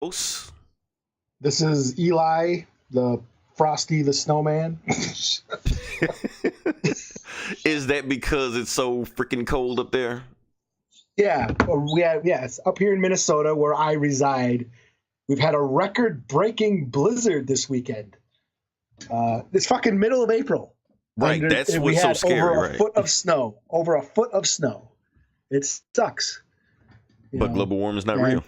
Gross. This is Eli, the Frosty the Snowman. Is that because it's so freaking cold up there? Yeah, yes, up here in Minnesota where I reside, we've had a record-breaking blizzard this weekend. It's fucking middle of April. Right, that's we what's so had scary, over a right? foot of snow. Over a foot of snow. It sucks. But global warming is not real.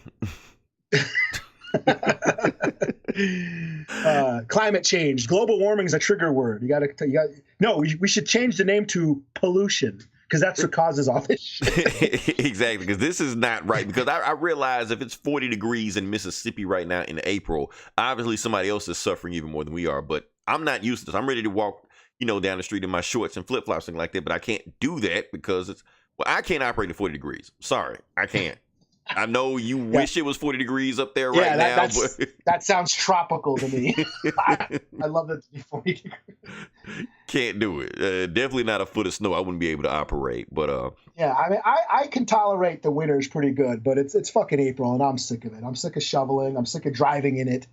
Climate change. Global warming is a trigger word. We should change the name to pollution because that's what causes all this shit. Exactly, because this is not right. Because I realize if it's 40 degrees in Mississippi right now in April, obviously somebody else is suffering even more than we are. But I'm not used to this. I'm ready to walk, down the street in my shorts and flip flops and like that. But I can't do that because I can't operate at 40 degrees. Sorry, I can't. I know you wish it was 40 degrees up there right now. But that sounds tropical to me. I love that to be 40 degrees. Can't do it. Definitely not a foot of snow. I wouldn't be able to operate. But yeah, I mean, I can tolerate the winters pretty good, but it's fucking April, and I'm sick of it. I'm sick of shoveling. I'm sick of driving in it.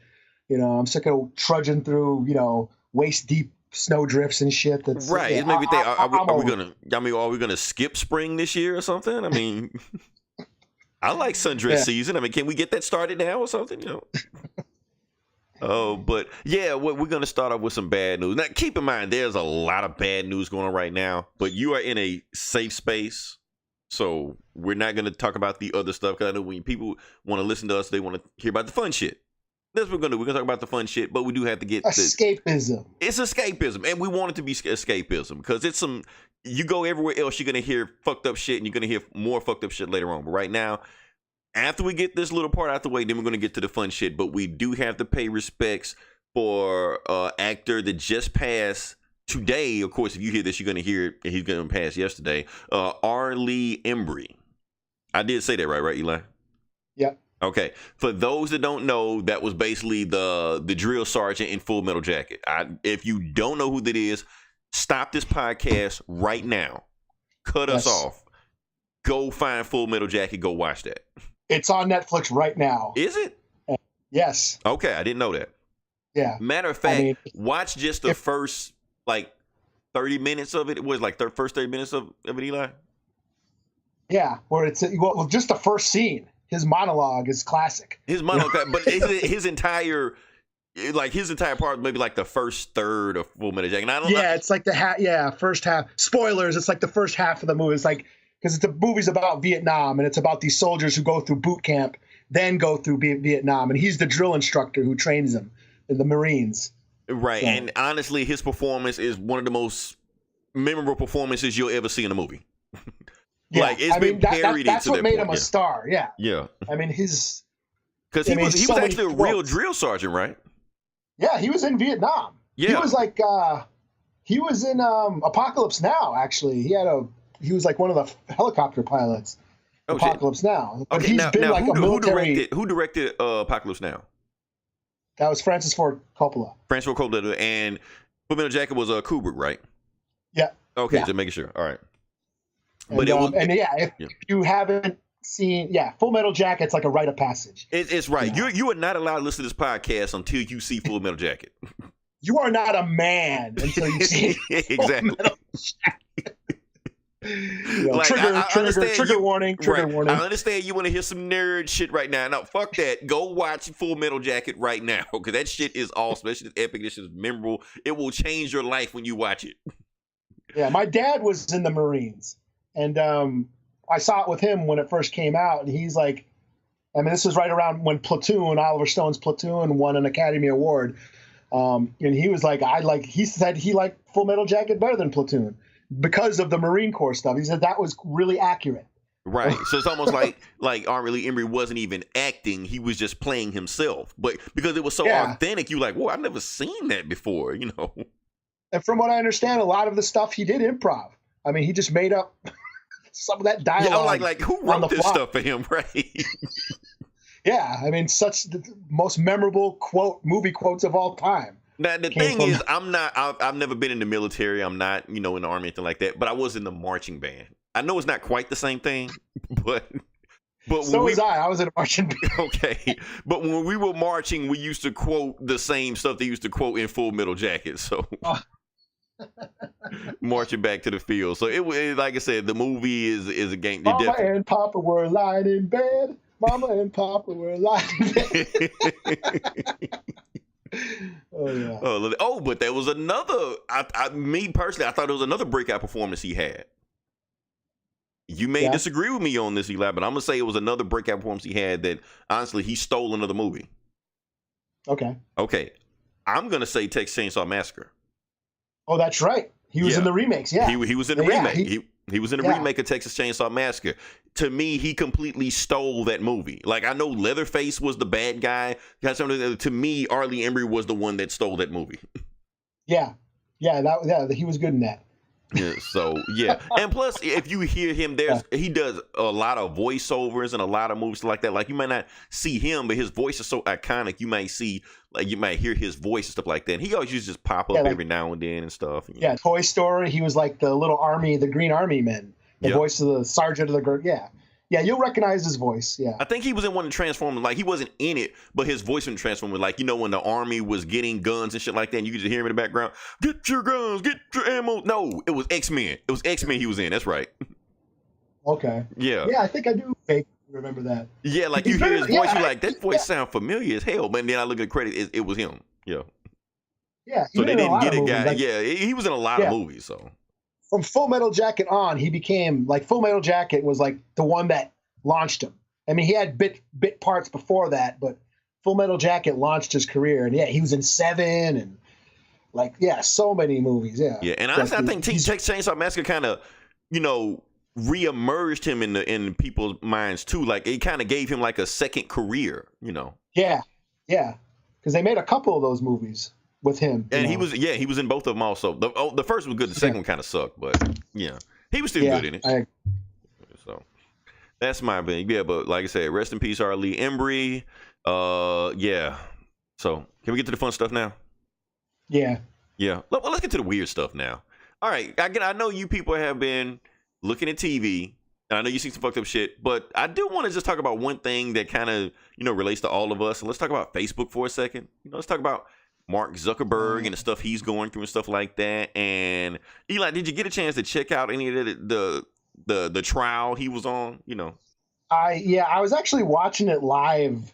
I'm sick of trudging through, waist deep snow drifts and shit. That's right. Yeah, Maybe are we gonna skip spring this year or something? I mean. I like sundress season. I mean, can we get that started now or something? Oh, but yeah, we're going to start off with some bad news. Now, keep in mind, there's a lot of bad news going on right now, but you are in a safe space. So we're not going to talk about the other stuff because I know when people want to listen to us, they want to hear about the fun shit. That's what we're going to do. We're going to talk about the fun shit, but we do have to get escapism. It's escapism, and we want it to be escapism because it's you go everywhere else, you're going to hear fucked up shit, and you're going to hear more fucked up shit later on. But right now, after we get this little part out the way, then we're going to get to the fun shit. But we do have to pay respects for actor that just passed today. Of course, if you hear this, you're going to hear it. He's going to pass yesterday. R. Lee Embry. I did say that right, Eli? Yep. Okay. For those that don't know, that was basically the drill sergeant in Full Metal Jacket. If you don't know who that is, stop this podcast right now. Cut us off. Go find Full Metal Jacket. Go watch that. It's on Netflix right now. Is it? Yes. Okay, I didn't know that. Yeah. Matter of fact, watch just the first 30 minutes of it. It was the first 30 minutes of it, Eli. Yeah, where it's just the first scene. His monologue is classic. His monologue, but his entire part, maybe the first third of Full Metal Jacket. It's like the first half. Spoilers. It's like the first half of the movie. It's because the movie's about Vietnam, and it's about these soldiers who go through boot camp, then go through Vietnam, and he's the drill instructor who trains them in the Marines. Right, so. And honestly, his performance is one of the most memorable performances you'll ever see in a movie. Yeah, it's been parodied. That's what made him a star. Yeah. Yeah. I mean, because he was actually a real drill sergeant, right? Yeah, he was in Vietnam. Yeah. He was in Apocalypse Now. Actually, he was one of the helicopter pilots. Apocalypse Now. But okay, he's been a military. Who directed Apocalypse Now? That was Francis Ford Coppola. Francis Ford Coppola, and Full Metal Jacket was Kubrick, right? Yeah. Okay, just making sure. All right. But if you haven't seen, Full Metal Jacket's like a rite of passage. It's right. You are not allowed to listen to this podcast until you see Full Metal Jacket. You are not a man until you see exactly. Full Metal Jacket. Trigger warning. I understand you want to hear some nerd shit right now. No, fuck that. Go watch Full Metal Jacket right now because that shit is awesome. That shit is epic. That shit is memorable. It will change your life when you watch it. Yeah, my dad was in the Marines. And I saw it with him when it first came out, and he's like, this was right around when Oliver Stone's Platoon won an Academy Award. And he was he said he liked Full Metal Jacket better than Platoon because of the Marine Corps stuff. He said that was really accurate. Right. So it's almost like R. Lee Embry wasn't even acting. He was just playing himself. But because it was so authentic, you whoa, I've never seen that before, And from what I understand, a lot of the stuff he did improv. I mean, he just made up some of that dialogue. Yeah, who wrote this stuff for him, right? Yeah, I mean, such the most memorable movie quotes of all time. Now the thing is, I've never been in the military. I'm not, in the army, anything like that. But I was in the marching band. I know it's not quite the same thing, but But So was I. I was in a marching band. okay, but when we were marching, we used to quote the same stuff they used to quote in Full Metal Jacket. So marching back to the field. So like I said, the movie is a game. Mama and Papa were lying in bed. Mama and Papa were lying in bed. Oh yeah. Oh, but there was another. Me personally, I thought there was another breakout performance he had. You may disagree with me on this, Eli, but I'm gonna say it was another breakout performance he had that honestly he stole another movie. Okay. I'm gonna say Texas Chainsaw Massacre. Oh, that's right. He was in the remakes. Yeah, he was in the remake. He was in the remake of Texas Chainsaw Massacre. To me, he completely stole that movie. Like, I know Leatherface was the bad guy. To me, Arlie Embry was the one that stole that movie. Yeah, he was good in that. Yeah, so yeah, and plus, if you hear him, he does a lot of voiceovers and a lot of movies like that. Like, you might not see him, but his voice is so iconic. You might hear his voice and stuff like that. And he always used to just pop up every now and then and stuff. Yeah, Toy Story. He was like the little army, the Green Army men, the voice of the sergeant of the yeah, you'll recognize his voice. Yeah, I think he was in one of the Transformers. Like, he wasn't in it, but his voice in Transformers, like, when the army was getting guns and shit like that, and you could just hear him in the background. Get your guns, get your ammo. No, it was X-Men. It was X-Men he was in. That's right. Okay. Yeah. Yeah, I think I do remember that. Yeah, like, you hear his voice, you're like, that voice sounds familiar as hell. But then I look at the credit, it was him. Yeah. Yeah. So they didn't get a guy. Like, he was in a lot of movies. So from Full Metal Jacket on, he became like Full Metal Jacket was like the one that launched him. I mean, he had bit parts before that, but Full Metal Jacket launched his career. And he was in Seven and so many movies. Yeah. Yeah, and honestly, I think Texas Chainsaw Massacre kind of, reemerged him in people's minds too. Like, it kind of gave him like a second career. Yeah, because they made a couple of those movies with him. And he was in both of them also. The first was good. The second one kind of sucked, but yeah, he was still good in it. So that's my opinion. Yeah, but like I said, rest in peace, Arlie Embry. Yeah. So can we get to the fun stuff now? Yeah. Yeah. Well, let's get to the weird stuff now. All right. I know you people have been looking at TV. And I know you see some fucked up shit, but I do want to just talk about one thing that kind of, relates to all of us. And let's talk about Facebook for a second. Let's talk about Mark Zuckerberg and the stuff he's going through and stuff like that. And Eli, did you get a chance to check out any of the trial he was on? I was actually watching it live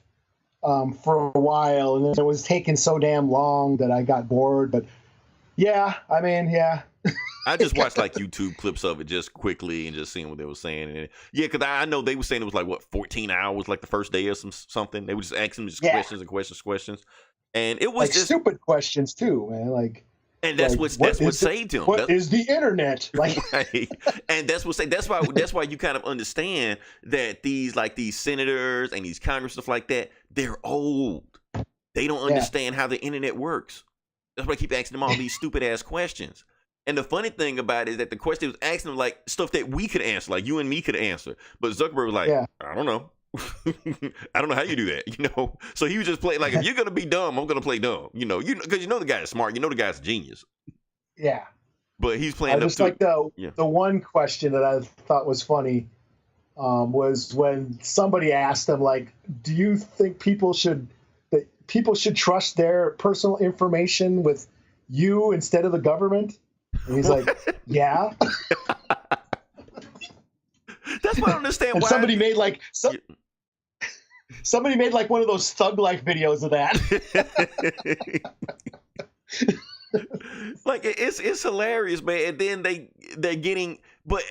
for a while, and then it was taking so damn long that I got bored. But I just watched like YouTube clips of it just quickly and just seeing what they were saying. And because I know they were saying it was like 14 hours, like the first day or something. They would just ask him questions and questions. And it was just stupid questions too, man. And that's what saved him. What is the internet? Like, right. And that's why you kind of understand that these senators and these Congress stuff like that, they're old. They don't understand how the internet works. That's why I keep asking them all these stupid ass questions. And the funny thing about it is that the question was asking them like stuff that we could answer, like you and me could answer. But Zuckerberg was like, I don't know. I don't know how you do that, So he was just playing like, if you're gonna be dumb, I'm gonna play dumb, because the guy is smart, the guy's a genius. Yeah. But he's playing. Just like the one question that I thought was funny was when somebody asked him, like, do you think people should trust their personal information with you instead of the government? And he's like, yeah. That's why I don't understand why. Somebody made somebody made like one of those Thug Life videos of that. Like, it's hilarious, man. And then they're getting. But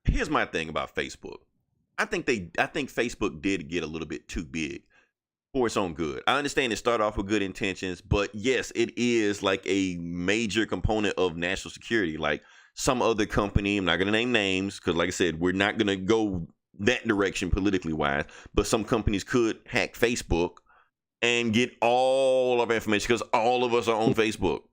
here's my thing about Facebook. I think Facebook did get a little bit too big for its own good. I understand it started off with good intentions, but yes, it is like a major component of national security. Like some other company, I'm not going to name names because, like I said, we're not going to go that direction politically wise, but some companies could hack Facebook and get all of our information because all of us are on Facebook.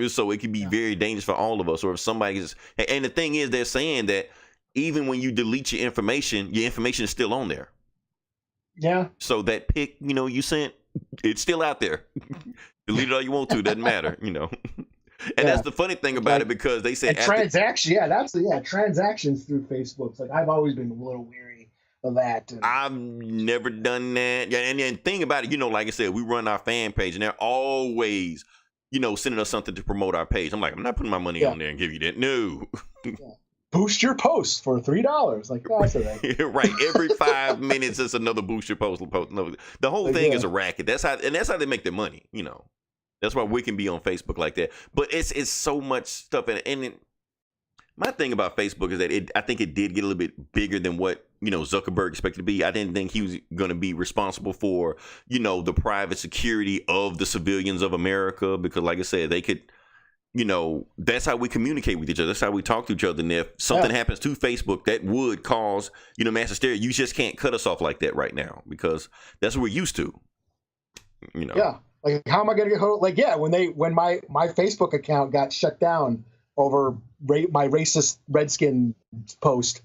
So it could be very dangerous for all of us. Or if somebody is, and the thing is, they're saying that even when you delete your information is still on there. Yeah. So that pic, you sent, it's still out there. Delete it all you want to, doesn't matter, And that's the funny thing about it, because they said transactions through Facebook. It's like, I've always been a little weary of that. And, I've never done that. Yeah, and then thing about it, like I said, we run our fan page, and they're always, sending us something to promote our page. I'm like, I'm not putting my money on there and give you that. No. Yeah. Boost your post for $3. Like, that's all right. Right. Every 5 minutes, it's another boost your post. No, the whole thing is a racket. That's how they make their money. That's why we can be on Facebook like that. But it's so much stuff, and my thing about Facebook is that I think it did get a little bit bigger than what Zuckerberg expected to be. I didn't think he was going to be responsible for the private security of the civilians of America, because like I said, they could. That's how we communicate with each other. That's how we talk to each other. And if something happens to Facebook, that would cause, mass hysteria. You just can't cut us off like that right now, because that's what we're used to. Yeah. Like, how am I going to get hold? Like, yeah, when my Facebook account got shut down over my racist Redskin post,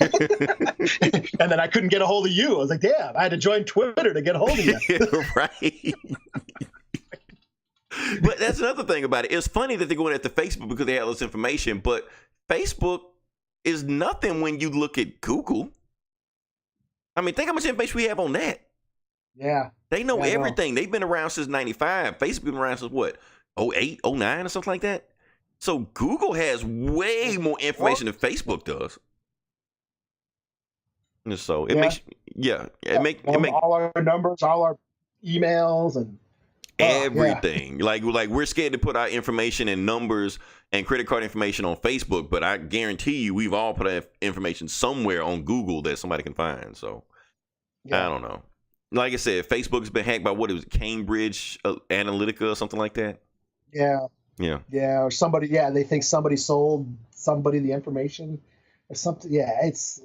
and then I couldn't get a hold of you. I was like, damn, I had to join Twitter to get a hold of you. Right. But that's another thing about it. It's funny that they're going after Facebook because they have this information, but Facebook is nothing when you look at Google. I mean, think how much information we have on that. Yeah. They know everything. They've been around since 95. Facebook been around since what? 08, 09 or something like that? So Google has way more information than Facebook does. And so it makes all our numbers, all our emails, and everything. Like we're scared to put our information and numbers and credit card information on Facebook, but I guarantee you we've all put our information somewhere on Google that somebody can find. So I don't know. Like I said, Facebook's been hacked by Cambridge Analytica or something like that. Yeah. Yeah. Yeah, or somebody. Yeah, they think somebody sold somebody the information or something. Yeah, it's.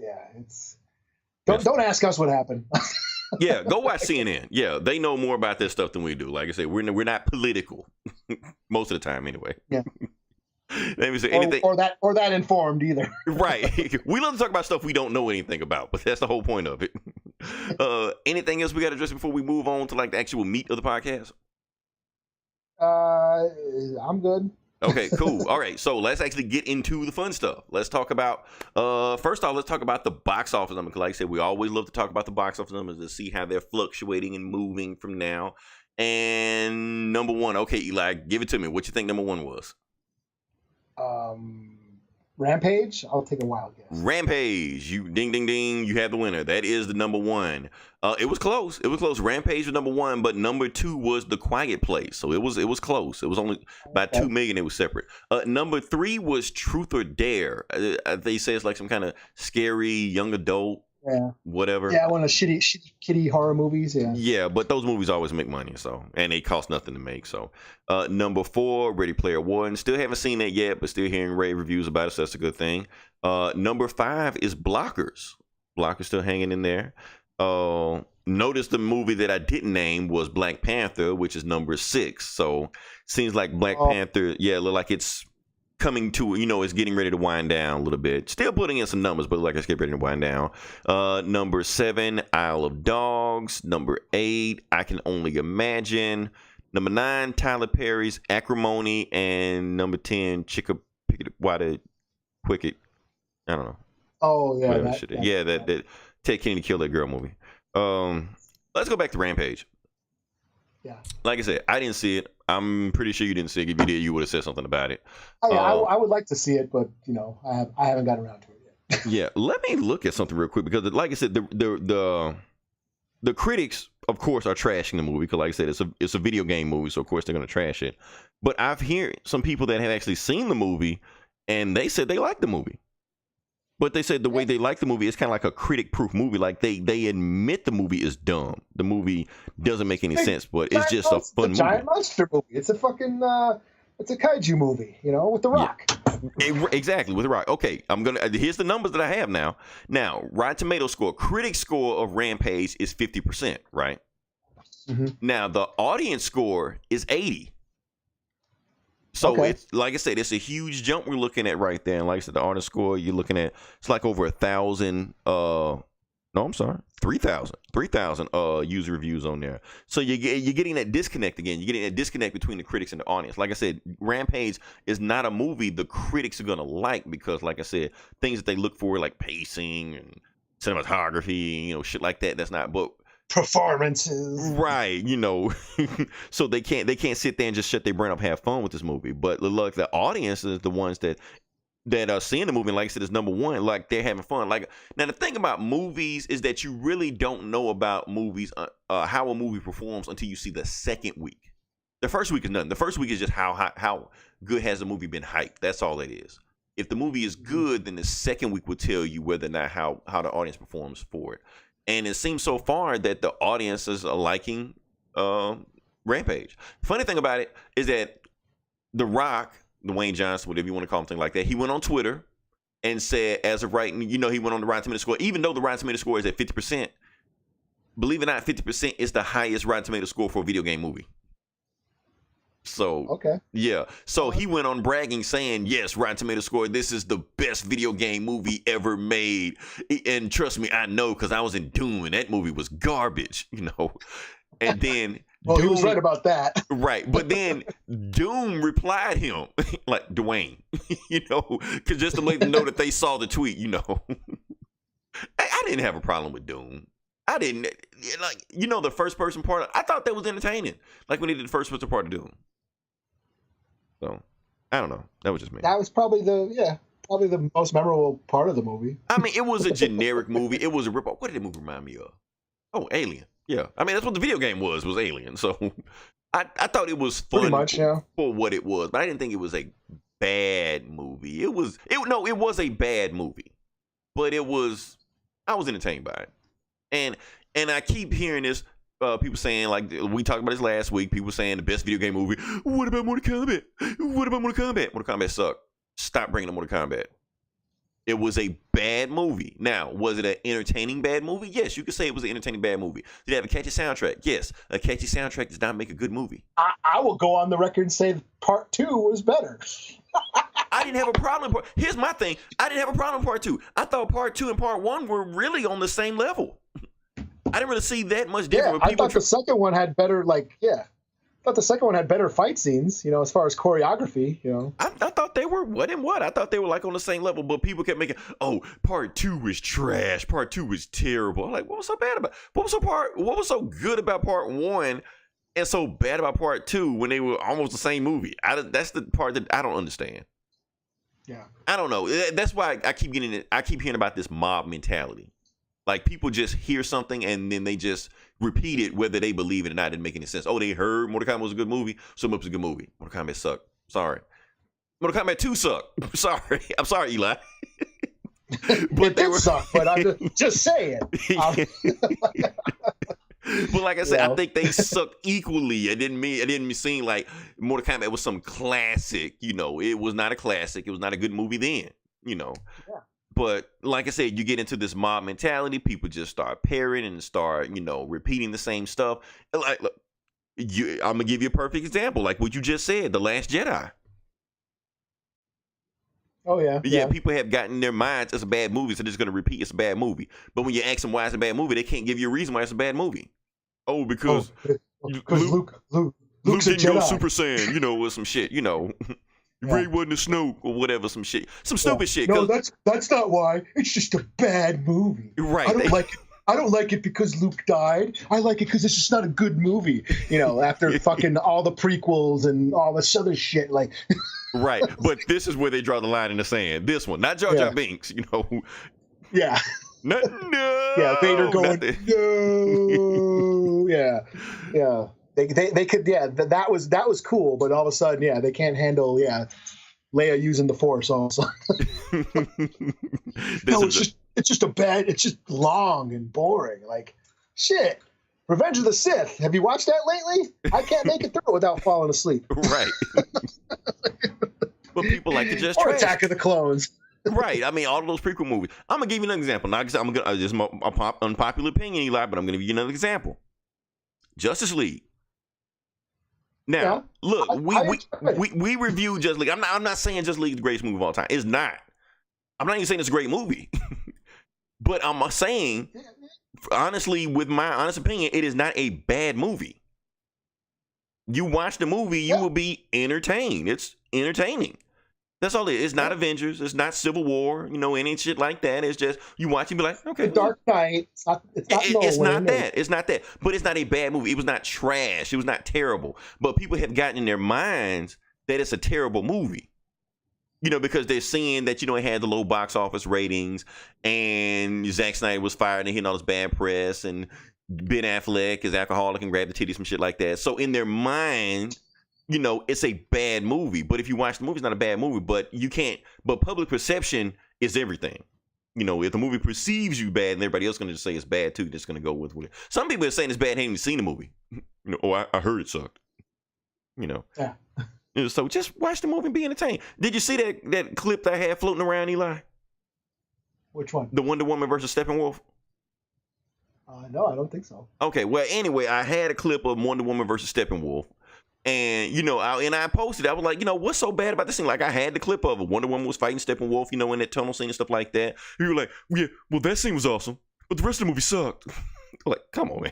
Don't ask us what happened. Yeah, go watch CNN. Yeah, they know more about this stuff than we do. Like I said, we're not political most of the time, anyway. Yeah. Let me say anything or that informed either. Right. We love to talk about stuff we don't know anything about, but that's the whole point of it. Anything else we got to address before we move on to like the actual meat of the podcast? I'm good. Okay, cool. All right, so let's actually get into the fun stuff. Let's talk about, first off, let's talk about the box office numbers. Like I said, we always love to talk about the box office numbers to see how they're fluctuating and moving from now. And number one, okay, Eli, give it to me. What you think number one was? Rampage. I'll take a wild guess. Rampage. You ding ding ding. You have the winner. That is the number one. It was close. It was close. Rampage was number one, but number two was The Quiet Place. So it was close. It was only by 2 million. It was separate. Number three was Truth or Dare. They say it's like some kind of scary young adult. Yeah. Whatever. Yeah, one of the shitty kitty horror movies. Yeah. Yeah, but those movies always make money, and they cost nothing to make. So, number four, Ready Player One. Still haven't seen that yet, but still hearing rave reviews about it, so that's a good thing. Number five is Blockers. Blockers still hanging in there. Notice the movie that I didn't name was Black Panther, which is number 6. So, seems like Black Panther, look like it's coming to, it's getting ready to wind down a little bit. Still putting in some numbers, but like it's getting ready to wind down. Number 7, Isle of Dogs. Number 8, I Can Only Imagine. Number 9, Tyler Perry's Acrimony. And number 10, Chicka Wada Quicket. I don't know. Oh, yeah. That Ted Kennedy killed that girl movie. Let's go back to Rampage. Yeah. Like I said, I didn't see it. I'm pretty sure you didn't see it. If you did, you would have said something about it. I would like to see it, but I haven't gotten around to it yet. Yeah, let me look at something real quick because, like I said, the critics, of course, are trashing the movie because, like I said, it's a video game movie, so of course they're gonna trash it. But I've heard some people that have actually seen the movie, and they said they like the movie. But they said the way they like the movie is kind of like a critic-proof movie. Like they admit the movie is dumb. The movie doesn't make any sense, but it's just a fun movie. Giant monster movie. It's a fucking it's a kaiju movie, with The Rock. Yeah. Exactly, with The Rock. Okay, here's the numbers that I have now. Now, Rotten Tomatoes score, critic score of Rampage is 50%, right? Mm-hmm. Now, the audience score is 80. So it's like I said, it's a huge jump we're looking at right there. And like I said, the audience score you're looking at, it's like over 1,000. No, I'm sorry, 3,000 user reviews on there. So you're getting that disconnect again. You're getting that disconnect between the critics and the audience. Like I said, Rampage is not a movie the critics are gonna like because, like I said, things that they look for like pacing and cinematography, shit like that. That's not, but Performances. right, so they can't sit there and just shut their brain up, have fun with this movie. But look, the audience is the ones that are seeing the movie, and like I said, is number one. Like, they're having fun. Like, now the thing about movies is that you really don't know about movies, how a movie performs until you see the second week. The first week is nothing. The first week is just how good has the movie been hyped. That's all it is. If the movie is good, then the second week will tell you whether or not how the audience performs for it. And it seems so far that the audiences are liking Rampage. Funny thing about it is that The Rock, Dwayne Johnson, whatever you want to call him, thing like that, he went on Twitter and said, as of right, he went on the Rotten Tomato score, even though the Rotten Tomato score is at 50%, believe it or not, 50% is the highest Rotten Tomato score for a video game movie. So, okay. Yeah. So he went on bragging saying, yes, Rotten Tomato score, this is the best video game movie ever made. And trust me, I know, because I was in Doom and that movie was garbage, And then well, Doom, he was right about that. Right. But then Doom replied him, like Dwayne, because just to let them know that they saw the tweet, I didn't have a problem with Doom. I didn't, the first person part, I thought that was entertaining. Like when he did the first person part of Doom. So, I don't know. That was just me. That was probably the most memorable part of the movie. I mean, it was a generic movie. It was a ripoff. What did the movie remind me of? Oh, Alien. Yeah. I mean, that's what the video game was Alien. So, I thought it was fun. Pretty much, yeah. For what it was. But I didn't think it was a bad movie. It was a bad movie. But I was entertained by it. And I keep hearing this, people saying, like, we talked about this last week, people saying the best video game movie. What about Mortal Kombat? What about Mortal Kombat? Mortal Kombat sucked. Stop bringing up Mortal Kombat. It was a bad movie. Now, was it an entertaining bad movie? Yes, you could say it was an entertaining bad movie. Did it have a catchy soundtrack? Yes. A catchy soundtrack does not make a good movie. I will go on the record and say part 2 was better. I didn't have a problem. Here's my thing. I didn't have a problem with part 2. I thought part 2 and part 1 were really on the same level. I didn't really see that much difference. Yeah, I thought the second one had better, fight scenes, as far as choreography, I thought they were what and what. I thought they were like on the same level, but people kept making, part 2 was trash. Part 2 was terrible. I'm like, what was so bad about what was so good about part 1 and so bad about part 2 when they were almost the same movie? That's the part that I don't understand. Yeah. I don't know. That's why I keep hearing about this mob mentality. Like, people just hear something and then they just repeat it whether they believe it or not. It didn't make any sense. Oh, they heard Mortal Kombat was a good movie, so it was a good movie. Mortal Kombat sucked. Sorry. Mortal Kombat 2 sucked. Sorry. I'm sorry, Eli. But they suck, but I'm just saying. But like I said, I think they suck equally. It didn't seem like Mortal Kombat was some classic. It was not a classic. It was not a good movie then. Yeah. But like I said, you get into this mob mentality. People just start pairing and start, repeating the same stuff. Like, look, I'm gonna give you a perfect example, like what you just said, The Last Jedi. Oh yeah. Yeah. People have gotten their minds it's a bad movie, so they're just gonna repeat it's a bad movie. But when you ask them why it's a bad movie, they can't give you a reason why it's a bad movie. Oh, because Luke's didn't go Super Saiyan, with some shit, Ray wasn't a Snoke or whatever, some shit, some stupid shit. No, that's not why. It's just a bad movie. Right. I don't like it because Luke died. I like it because it's just not a good movie. After fucking all the prequels and all this other shit, like. Right, but this is where they draw the line in the sand. This one, not Jar Jar Binks, Yeah. No. Yeah, Vader going no. Yeah. They could, that was cool, but all of a sudden, they can't handle, Leia using the Force also. No, it's just long and boring. Like, shit. Revenge of the Sith. Have you watched that lately? I can't make it through without falling asleep. Right. But people like to just or trash. Attack of the Clones. Right. I mean, all of those prequel movies. I'm gonna give you an example. Now, this is my unpopular opinion, Eli, but I'm gonna give you another example. Justice League. Now, look, we reviewed Justice League. I'm not saying Justice League is the greatest movie of all time. It's not. I'm not even saying it's a great movie. But I'm saying, honestly, with my honest opinion, it is not a bad movie. You watch the movie, you will be entertained. It's entertaining. That's all it is. It's not Avengers. It's not Civil War. Any shit like that. It's just you watch and be like, okay. The Dark Knight. It's not It's not that. It's not that. But it's not a bad movie. It was not trash. It was not terrible. But people have gotten in their minds that it's a terrible movie. Because they're seeing that, it had the low box office ratings and Zack Snyder was fired and hitting all this bad press and Ben Affleck is alcoholic and grabbed the titties, some shit like that. So in their mind, it's a bad movie. But if you watch the movie, it's not a bad movie. But public perception is everything. If the movie perceives you bad and everybody else is going to just say it's bad too, just going to go with it. Some people are saying it's bad, haven't even seen the movie. I heard it sucked. Yeah. So just watch the movie and be entertained. Did you see that clip that I had floating around, Eli? Which one? The Wonder Woman versus Steppenwolf? No, I don't think so. Okay, well, anyway, I had a clip of Wonder Woman versus Steppenwolf. And, I posted, I was like, what's so bad about this thing? Like, I had the clip of it. Wonder Woman was fighting Steppenwolf, in that tunnel scene and stuff like that. You were like, yeah, well, that scene was awesome, but the rest of the movie sucked. Like, come on, man.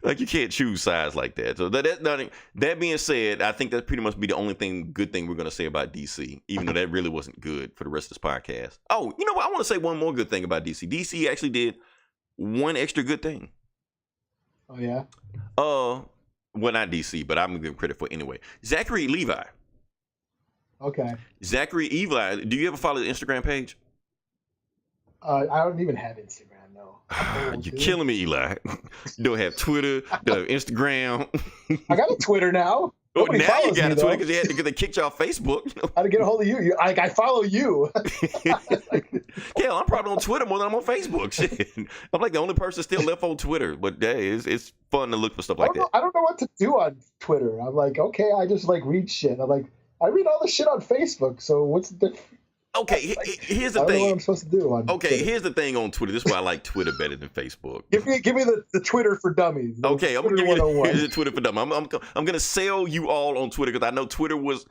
Like, you can't choose sides like that. So that being said, I think that pretty much be the only good thing we're going to say about DC, even though that really wasn't good for the rest of this podcast. Oh, you know what? I want to say one more good thing about DC. DC actually did one extra good thing. Oh, yeah? Well, not DC, but I'm going to give him credit for it anyway. Zachary Levi. Okay. Zachary Levi, do you ever follow the Instagram page? I don't even have Instagram, no. You're killing me, Eli. You don't have Twitter, don't have Instagram. I got a Twitter now. Oh, Nobody now you follows got me, a Twitter because they kicked you off Facebook. How to get a hold of you? I follow you. Hell, I'm probably on Twitter more than I'm on Facebook. Shit. I'm like the only person still left on Twitter. But hey, it's fun to look for stuff like that. I don't know what to do on Twitter. I'm like, okay, I just read shit. I'm like, I read all the shit on Facebook. So what's the difference? Okay, here's the I don't thing. know what I'm supposed to do on Twitter. Here's the thing on Twitter. This is why I like Twitter better than Facebook. Give me the Twitter for dummies. Okay, I'm gonna give you the Twitter for dummies. I'm gonna sell you all on Twitter because I know Twitter was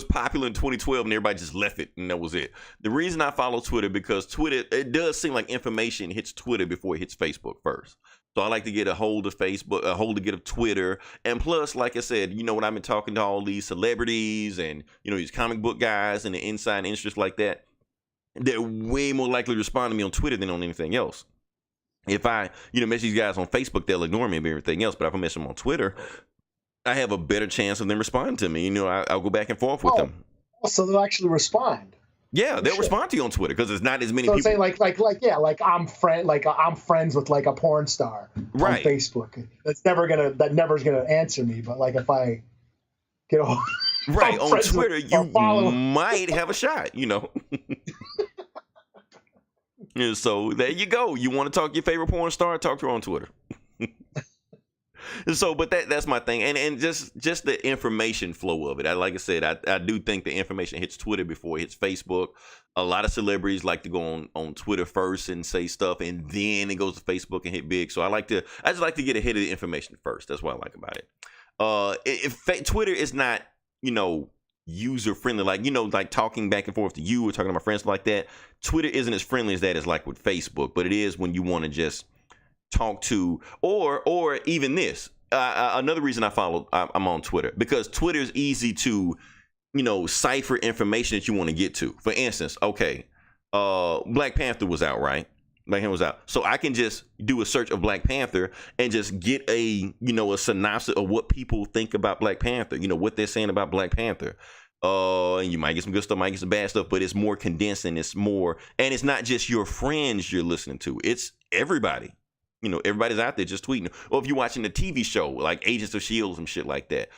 popular in 2012 and everybody just left it and that was it. The reason I follow Twitter because Twitter, it does seem like information hits Twitter before it hits Facebook first. So I like to get a hold of Facebook, a hold to get of Twitter, and plus, like I said, when I've been talking to all these celebrities and these comic book guys and the inside interest like that. They're way more likely to respond to me on Twitter than on anything else. If I, message these guys on Facebook, they'll ignore me and everything else. But if I message them on Twitter, I have a better chance of them responding to me. I'll go back and forth with them. So they'll actually respond. Yeah, they'll respond to you on Twitter because there's not as many people. Saying I'm friends with a porn star on Facebook. That never's gonna answer me. But if I get a right on Twitter, you might have a shot. So there you go. You want to talk to your favorite porn star? Talk to her on Twitter. So, but that's my thing, and just the information flow of it. Like I said, I do think the information hits Twitter before it hits Facebook. A lot of celebrities like to go on Twitter first and say stuff, and then it goes to Facebook and hit big. So I just like to get ahead of the information first. That's what I like about it. If Twitter is not user friendly, like talking back and forth to you or talking to my friends like that, Twitter isn't as friendly as that as like with Facebook, but it is when you want to just talk to or even this. Another reason I'm on Twitter because Twitter is easy to cipher information that you want to get to. For instance, Black Panther was out, right? Black Panther was out, so I can just do a search of Black Panther and just get a synopsis of what people think about Black Panther. What they're saying about Black Panther. And you might get some good stuff, might get some bad stuff, but it's more condensed and it's not just your friends you're listening to. It's everybody. Everybody's out there just tweeting. Or if you're watching a TV show like Agents of S.H.I.E.L.D. and shit like that,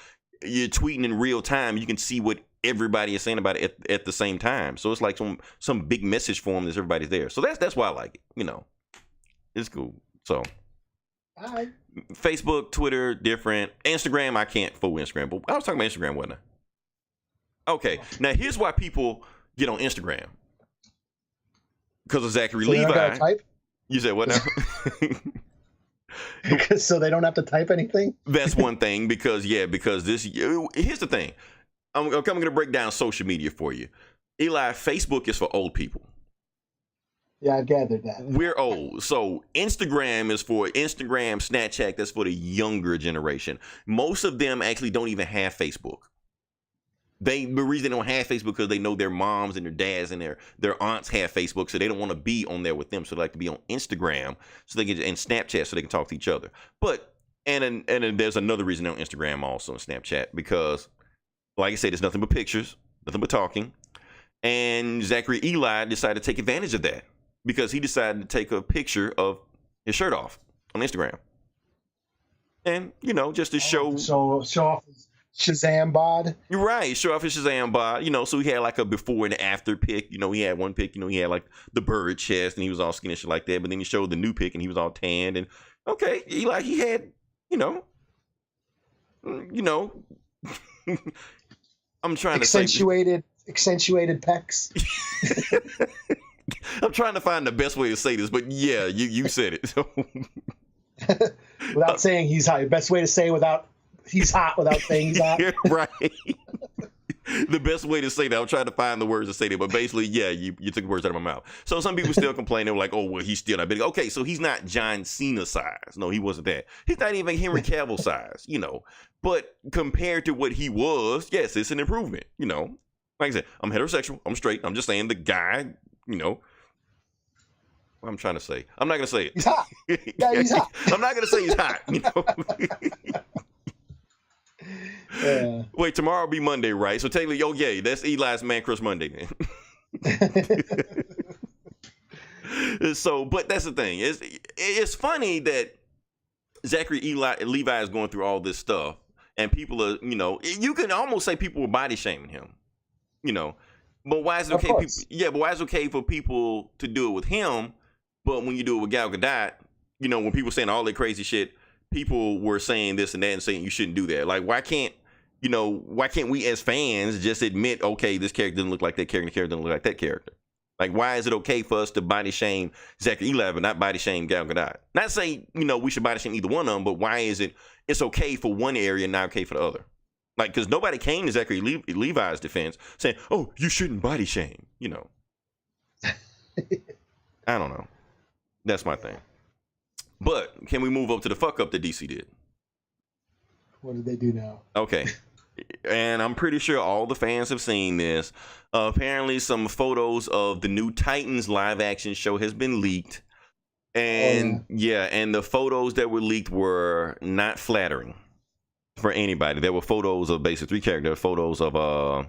you're tweeting in real time. You can see what everybody is saying about it at the same time. So it's like some big message for them that everybody's there. So that's why I like it. It's cool. So Facebook, Twitter, different. Instagram, I can't fool Instagram, but I was talking about Instagram, wasn't I? Okay, now here's why people get on Instagram. Because of Zachary Levi. Type? You said what now? So they don't have to type anything? That's one thing because this. Here's the thing. I'm going to break down social media for you. Eli, Facebook is for old people. Yeah, I gathered that. We're old. So Instagram is for Instagram, Snapchat, that's for the younger generation. Most of them actually don't even have Facebook. the reason they don't have Facebook because they know their moms and their dads and their aunts have Facebook, so they don't want to be on there with them. So they like to be on Instagram so they can and Snapchat so they can talk to each other. But and then there's another reason on Instagram also and Snapchat because, like I said, there's nothing but pictures, nothing but talking. And Zachary Eli decided to take advantage of that because he decided to take a picture of his shirt off on Instagram. And, just to show off his Shazam bod. You're right, show off his Shazam bod. So he had like a before and after pic. He had one pic, he had like the bird chest and he was all skinny shit like that. But then he showed the new pic and he was all tanned. And okay, he had, I'm trying to say accentuated pecs. I'm trying to find the best way to say this, but yeah, you said it. Without saying he's hot. The best way to say without saying he's hot. Right. The best way to say that, I'm trying to find the words to say that, but basically, yeah, you took words out of my mouth. So some people still complain. They were like, oh, well, he's still not big. Okay, so he's not John Cena size. No, he wasn't that. He's not even Henry Cavill size, But compared to what he was, yes, it's an improvement, Like I said, I'm heterosexual. I'm straight. I'm just saying the guy, what I'm trying to say. I'm not going to say it. He's hot. Yeah, he's hot. I'm not going to say he's hot, Yeah. Wait, tomorrow will be Monday, right? So technically, yeah, that's Eli's Man Crush Monday. So, but that's the thing. It's funny that Zachary Levi is going through all this stuff, and people are, you can almost say people were body shaming him, But why is it okay? But why is it okay for people to do it with him? But when you do it with Gal Gadot, when people saying all that crazy shit, people were saying this and that and saying you shouldn't do that. Like, why can't we as fans just admit, okay, this character doesn't look like that character, the character doesn't look like that character? Like, why is it okay for us to body shame Zachary Eli but not body shame Gal Gadot? Not saying, we should body shame either one of them, but why is it's okay for one area and not okay for the other? Like, because nobody came to Zachary Levi's defense saying, oh, you shouldn't body shame, I don't know. That's my thing. But can we move up to the fuck up that DC did? What did they do now? Okay. And I'm pretty sure all the fans have seen this. Apparently some photos of the new Titans live action show has been leaked. And and the photos that were leaked were not flattering for anybody. There were photos of basically three characters, photos of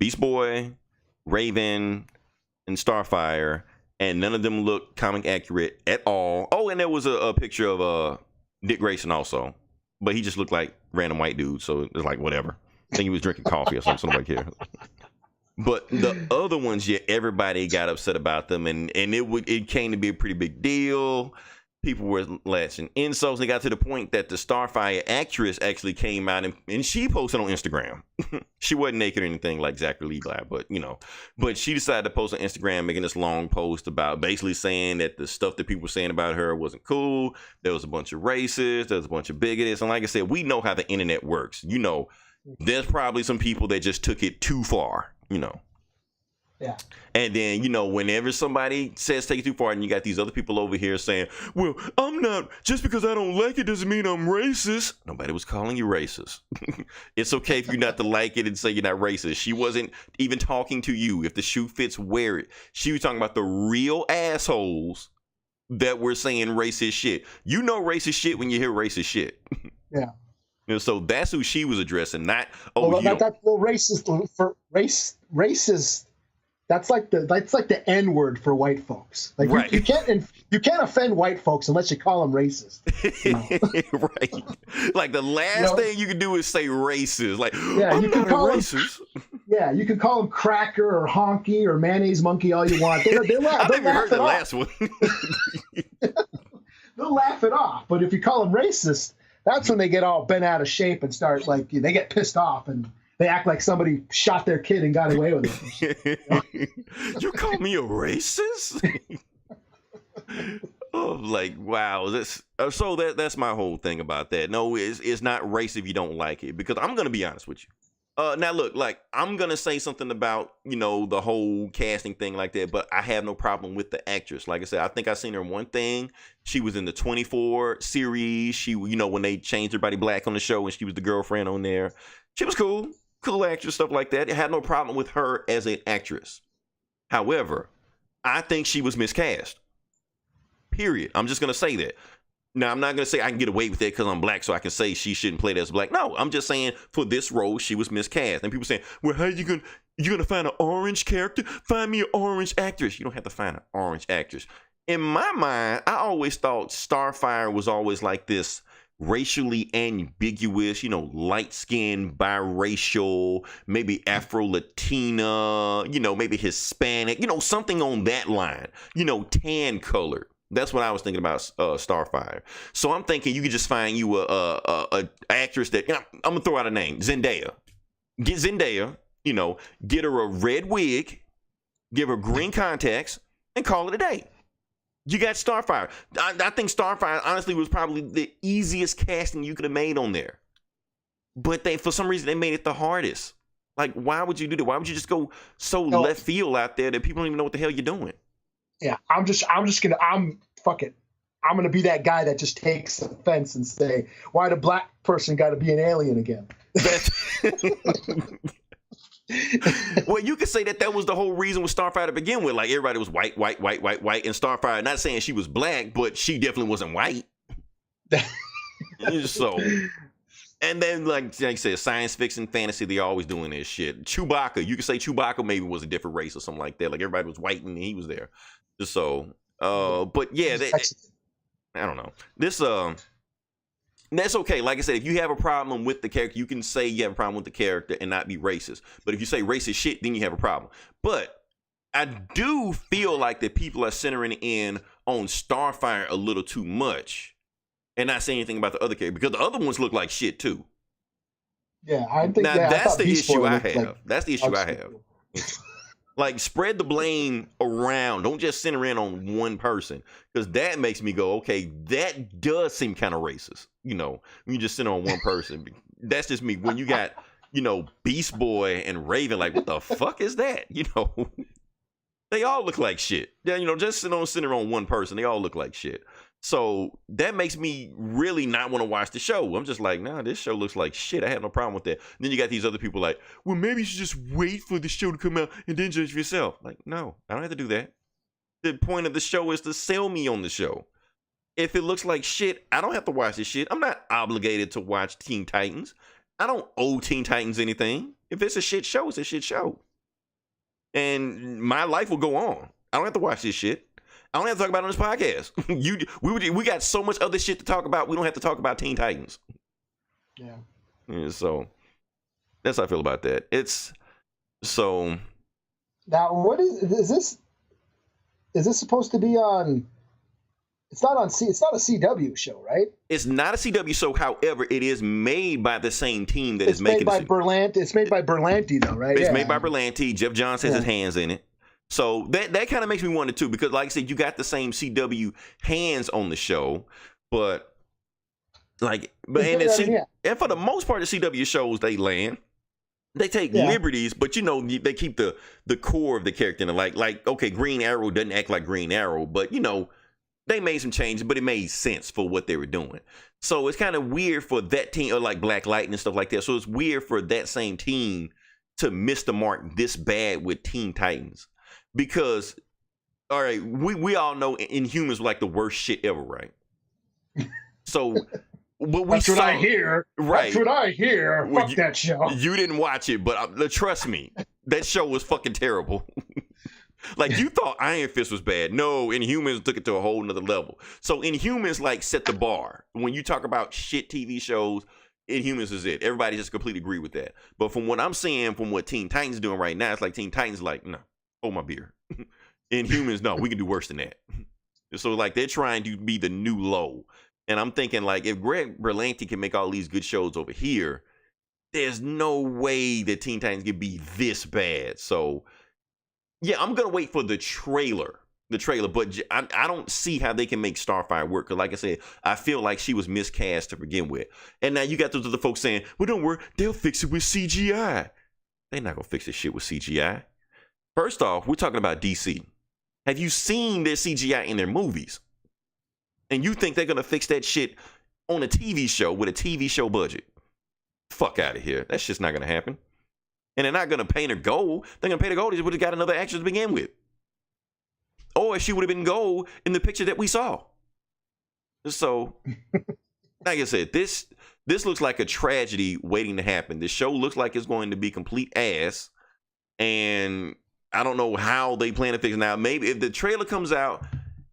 Beast Boy, Raven, and Starfire, and none of them looked comic accurate at all. Oh, and there was a picture of Dick Grayson also, but he just looked like random white dude, so it's like whatever. I think he was drinking coffee or something like here. But the other ones, everybody got upset about them, and it came to be a pretty big deal. People were latching insults. They got to the point that the Starfire actress actually came out and she posted on Instagram. She wasn't naked or anything like Zachary Levi, but she decided to post on Instagram, making this long post about basically saying that the stuff that people were saying about her wasn't cool. There was a bunch of racists. There was a bunch of bigots. And like I said, we know how the internet works. There's probably some people that just took it too far, Yeah. And then, whenever somebody says take it too far and you got these other people over here saying, well, I'm not, just because I don't like it doesn't mean I'm racist. Nobody was calling you racist. It's okay for you not to like it and say you're not racist. She wasn't even talking to you. If the shoe fits, wear it. She was talking about the real assholes that were saying racist shit. You know racist shit when you hear racist shit. Yeah. So that's who she was addressing, not, racist. That's like the N word for white folks. Like right. you can't offend white folks unless you call them racist. Right. Like the last thing you can do is say racist. Like, you can call racist. You can call them cracker or honky or mayonnaise monkey all you want. They'll I never heard the last one. They'll laugh it off. But if you call them racist, that's when they get all bent out of shape and start they get pissed off and they act like somebody shot their kid and got away with it. You call me a racist? Oh, like, wow. That's my whole thing about that. No, it's not race if you don't like it, because I'm going to be honest with you. Now, look, like, I'm going to say something about, the whole casting thing like that, but I have no problem with the actress. Like I said, I think I seen her in one thing. She was in the 24 series. She, when they changed everybody black on the show and she was the girlfriend on there. She was cool. cool actress, stuff like that. I had no problem with her as an actress. However, I think she was miscast. Period. I'm just gonna say that. Now, I'm not gonna say I can get away with it because I'm black, so I can say she shouldn't play as black. No, I'm just saying for this role she was miscast. And people saying, "Well, how you gonna find an orange character? Find me an orange actress." You don't have to find an orange actress. In my mind, I always thought Starfire was always like this racially ambiguous, light-skinned, biracial, maybe Afro-Latina, maybe Hispanic, something on that line, tan colored. That's what I was thinking about Starfire. So I'm thinking you could just find you a actress that, I'm gonna throw out a name, Zendaya. Get Zendaya, get her a red wig, give her green contacts, and call it a day. You got Starfire. I think Starfire, honestly, was probably the easiest casting you could have made on there. But for some reason, they made it the hardest. Like, why would you do that? Why would you just go so left field out there that people don't even know what the hell you're doing? Yeah, fuck it. I'm gonna be that guy that just takes offense and say, why the black person got to be an alien again? Well, you could say that was the whole reason with Starfire to begin with. Like, everybody was white, and Starfire, not saying she was black, but she definitely wasn't white. So, and then like you said, science fiction, fantasy, they always doing this shit. Chewbacca, you could say Chewbacca maybe was a different race or something like that. Like, everybody was white and he was there. So, but yeah, I don't know. That's okay. Like I said, if you have a problem with the character, you can say you have a problem with the character and not be racist. But if you say racist shit, then you have a problem. But I do feel like that people are centering in on Starfire a little too much and not saying anything about the other character, because the other ones look like shit too. Yeah, I think that's the issue I have. That's the issue I have. Like, spread the blame around. Don't just center in on one person, because that makes me go, okay, that does seem kind of racist. When you just center on one person. That's just me. When you got, Beast Boy and Raven, like, what the fuck is that? They all look like shit. Yeah, just center on one person. They all look like shit. So that makes me really not want to watch the show. I'm just like, nah, this show looks like shit. I have no problem with that. And then you got these other people like, well, maybe you should just wait for the show to come out and then judge for yourself. Like, no, I don't have to do that. The point of the show is to sell me on the show. If it looks like shit, I don't have to watch this shit. I'm not obligated to watch Teen Titans. I don't owe Teen Titans anything. If it's a shit show, it's a shit show. And my life will go on. I don't have to watch this shit. I don't have to talk about it on this podcast. We got so much other shit to talk about. We don't have to talk about Teen Titans. Yeah. So that's how I feel about that. It's so. Now, what is this? Is this supposed to be on? It's not on It's not a CW show, right? It's not a CW show. However, it is made by the same team that is making it. It's made by Berlanti, though, right? It's made by Berlanti. Jeff Johns has his hands in it. So that kind of makes me wonder too, because like I said, you got the same CW hands on the show, and for the most part, the CW shows they take liberties, but they keep the core of the character. Like okay, Green Arrow doesn't act like Green Arrow, but they made some changes, but it made sense for what they were doing. So it's kind of weird for that team, or like Black Lightning and stuff like that. So it's weird for that same team to miss the mark this bad with Teen Titans. Because, all right, we all know Inhumans were like the worst shit ever, right? So, that's what I hear. Right. That's what I hear. Fuck that show. You didn't watch it, but trust me, that show was fucking terrible. Like, you thought Iron Fist was bad. No, Inhumans took it to a whole nother level. So Inhumans set the bar. When you talk about shit TV shows, Inhumans is it. Everybody just completely agree with that. But from what I'm seeing, from what Teen Titans is doing right now, it's like Teen Titans no. Hold my beer. Inhumans, no, we can do worse than that. So they're trying to be the new low. And I'm thinking if Greg Berlanti can make all these good shows over here, there's no way that Teen Titans can be this bad. So yeah, I'm going to wait for the trailer, but I don't see how they can make Starfire work. Because like I said, I feel like she was miscast to begin with. And now you got those other folks saying, well, don't worry, they'll fix it with CGI. They're not going to fix this shit with CGI. First off, we're talking about DC. Have you seen their CGI in their movies? And you think they're going to fix that shit on a TV show with a TV show budget? Fuck out of here. That's just not going to happen. And they're not going to paint her gold. They're going to paint her gold. She would have got another actress to begin with. Or she would have been gold in the picture that we saw. So, like I said, this looks like a tragedy waiting to happen. The show looks like it's going to be complete ass. And I don't know how they plan to fix it. Now, maybe if the trailer comes out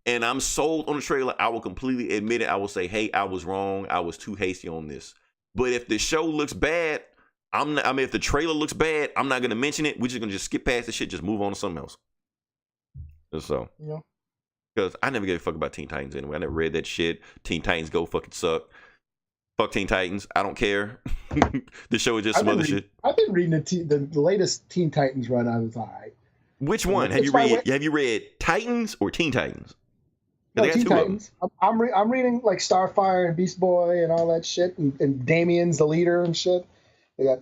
and I'm sold on the trailer, I will completely admit it. I will say, hey, I was wrong. I was too hasty on this. But if the show looks bad, if the trailer looks bad, I'm not going to mention it. We're just going to just skip past the shit, just move on to something else. So, yeah. Because I never gave a fuck about Teen Titans anyway. I never read that shit. Teen Titans Go fucking suck. Fuck Teen Titans. I don't care. The show is just some other shit. I've been reading the latest Teen Titans run. I was all right. Which one have you read? Have you read Titans or Teen Titans? No, Teen Titans. I'm reading like Starfire and Beast Boy and all that shit, and Damien's the leader and shit. They got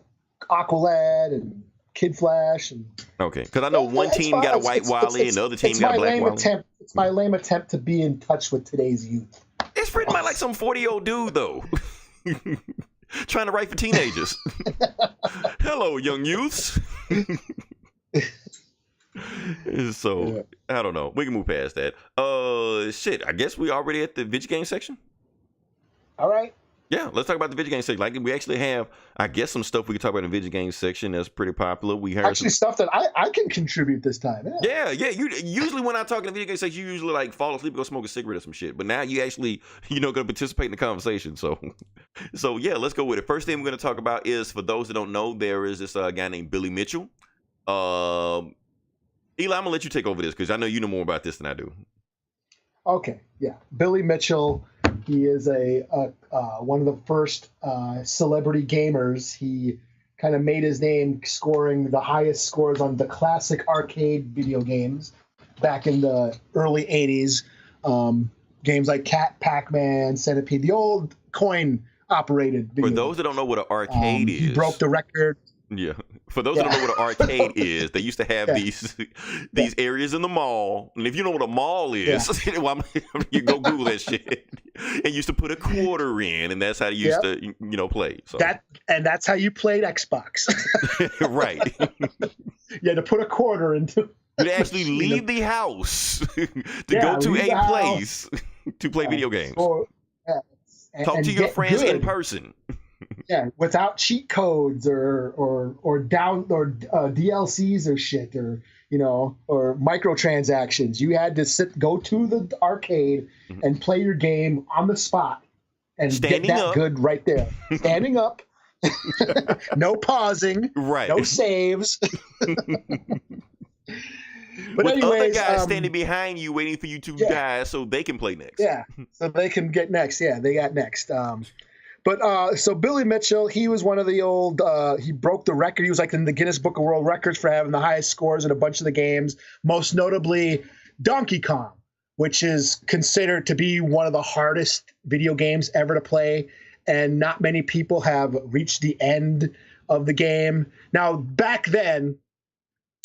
Aqualad and Kid Flash and. Okay, because I know one team got a white Wally and the other team got a black Wally. It's my lame attempt to be in touch with today's youth. It's written by like some 40-year-old dude though, trying to write for teenagers. Hello, young youths. So yeah. I don't know. We can move past that. Shit. I guess we already at the video game section. All right. Yeah, let's talk about the video game section. Like we actually have, I guess, some stuff we can talk about in the video game section that's pretty popular. We heard actually stuff that I can contribute this time. Yeah. You usually when I talk in the video game section, you usually like fall asleep, go smoke a cigarette or some shit. But now you actually, going to participate in the conversation. So yeah, let's go with it. First thing we're going to talk about is, for those that don't know, there is this guy named Billy Mitchell. Eli, I'm gonna let you take over this because I know you know more about this than I do. Okay, yeah, Billy Mitchell. He is one of the first celebrity gamers. He kind of made his name scoring the highest scores on the classic arcade video games back in the early '80s. Games like Cat, Pac-Man, Centipede, the old coin-operated. For those that don't know what an arcade is, he broke the record. Yeah. For those that don't know what an arcade is, they used to have these areas in the mall. And if you know what a mall is, you go Google that shit. And used to put a quarter in, and that's how you used to, play. So that's how you played Xbox. Right. You had to put a quarter into. You'd actually leave the house to go to a place to play video games. Talk to your friends in person. Yeah, without cheat codes or DLCs or shit or microtransactions. You had to go to the arcade and play your game on the spot and get that good right there. Standing up, no pausing, right? No saves. But with other guys standing behind you waiting for you to die so they can play next. Yeah, so they can get next. Yeah, they got next. But so Billy Mitchell, he was one of the old, he broke the record. He was like in the Guinness Book of World Records for having the highest scores in a bunch of the games, most notably Donkey Kong, which is considered to be one of the hardest video games ever to play. And not many people have reached the end of the game. Now, back then,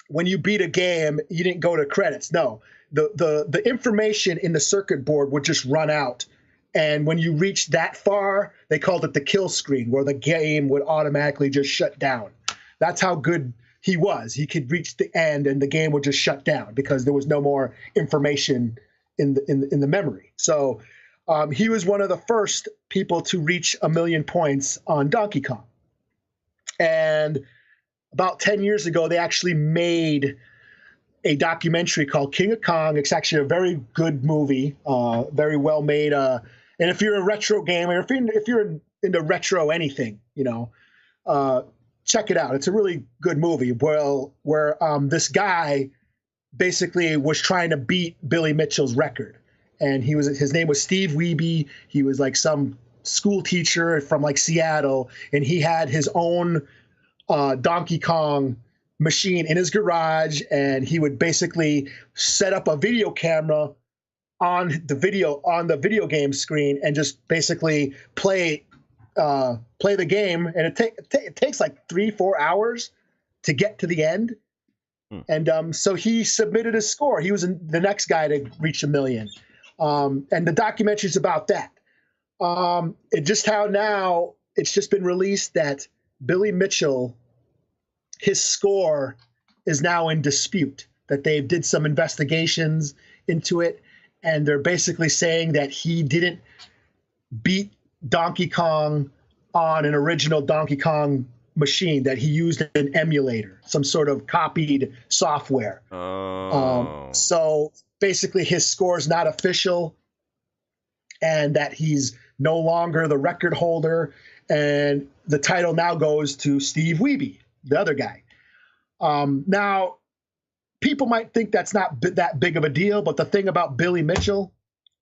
when you beat a game, you didn't go to credits. No, the information in the circuit board would just run out. And when you reached that far, they called it the kill screen, where the game would automatically just shut down. That's how good he was. He could reach the end, and the game would just shut down because there was no more information in the memory. So he was one of the first people to reach 1 million points on Donkey Kong. And about 10 years ago, they actually made a documentary called King of Kong. It's actually a very good movie, very well made. And if you're a retro gamer, if you're into retro anything, check it out. It's a really good movie. Where this guy basically was trying to beat Billy Mitchell's record, and his name was Steve Wiebe. He was like some school teacher from like Seattle, and he had his own Donkey Kong machine in his garage, and he would basically set up a video camera on the video game screen and just basically play the game. And it takes like 3-4 hours to get to the end. And so he submitted his score. He was the next guy to reach 1 million. And the documentary's about that. It's just been released that Billy Mitchell his score is now in dispute, that they did some investigations into it, and they're basically saying that he didn't beat Donkey Kong on an original Donkey Kong machine, that he used an emulator, some sort of copied software. So basically his score is not official, and that he's no longer the record holder, and the title now goes to Steve Wiebe, the other guy. Now, people might think that's not that big of a deal, but the thing about Billy Mitchell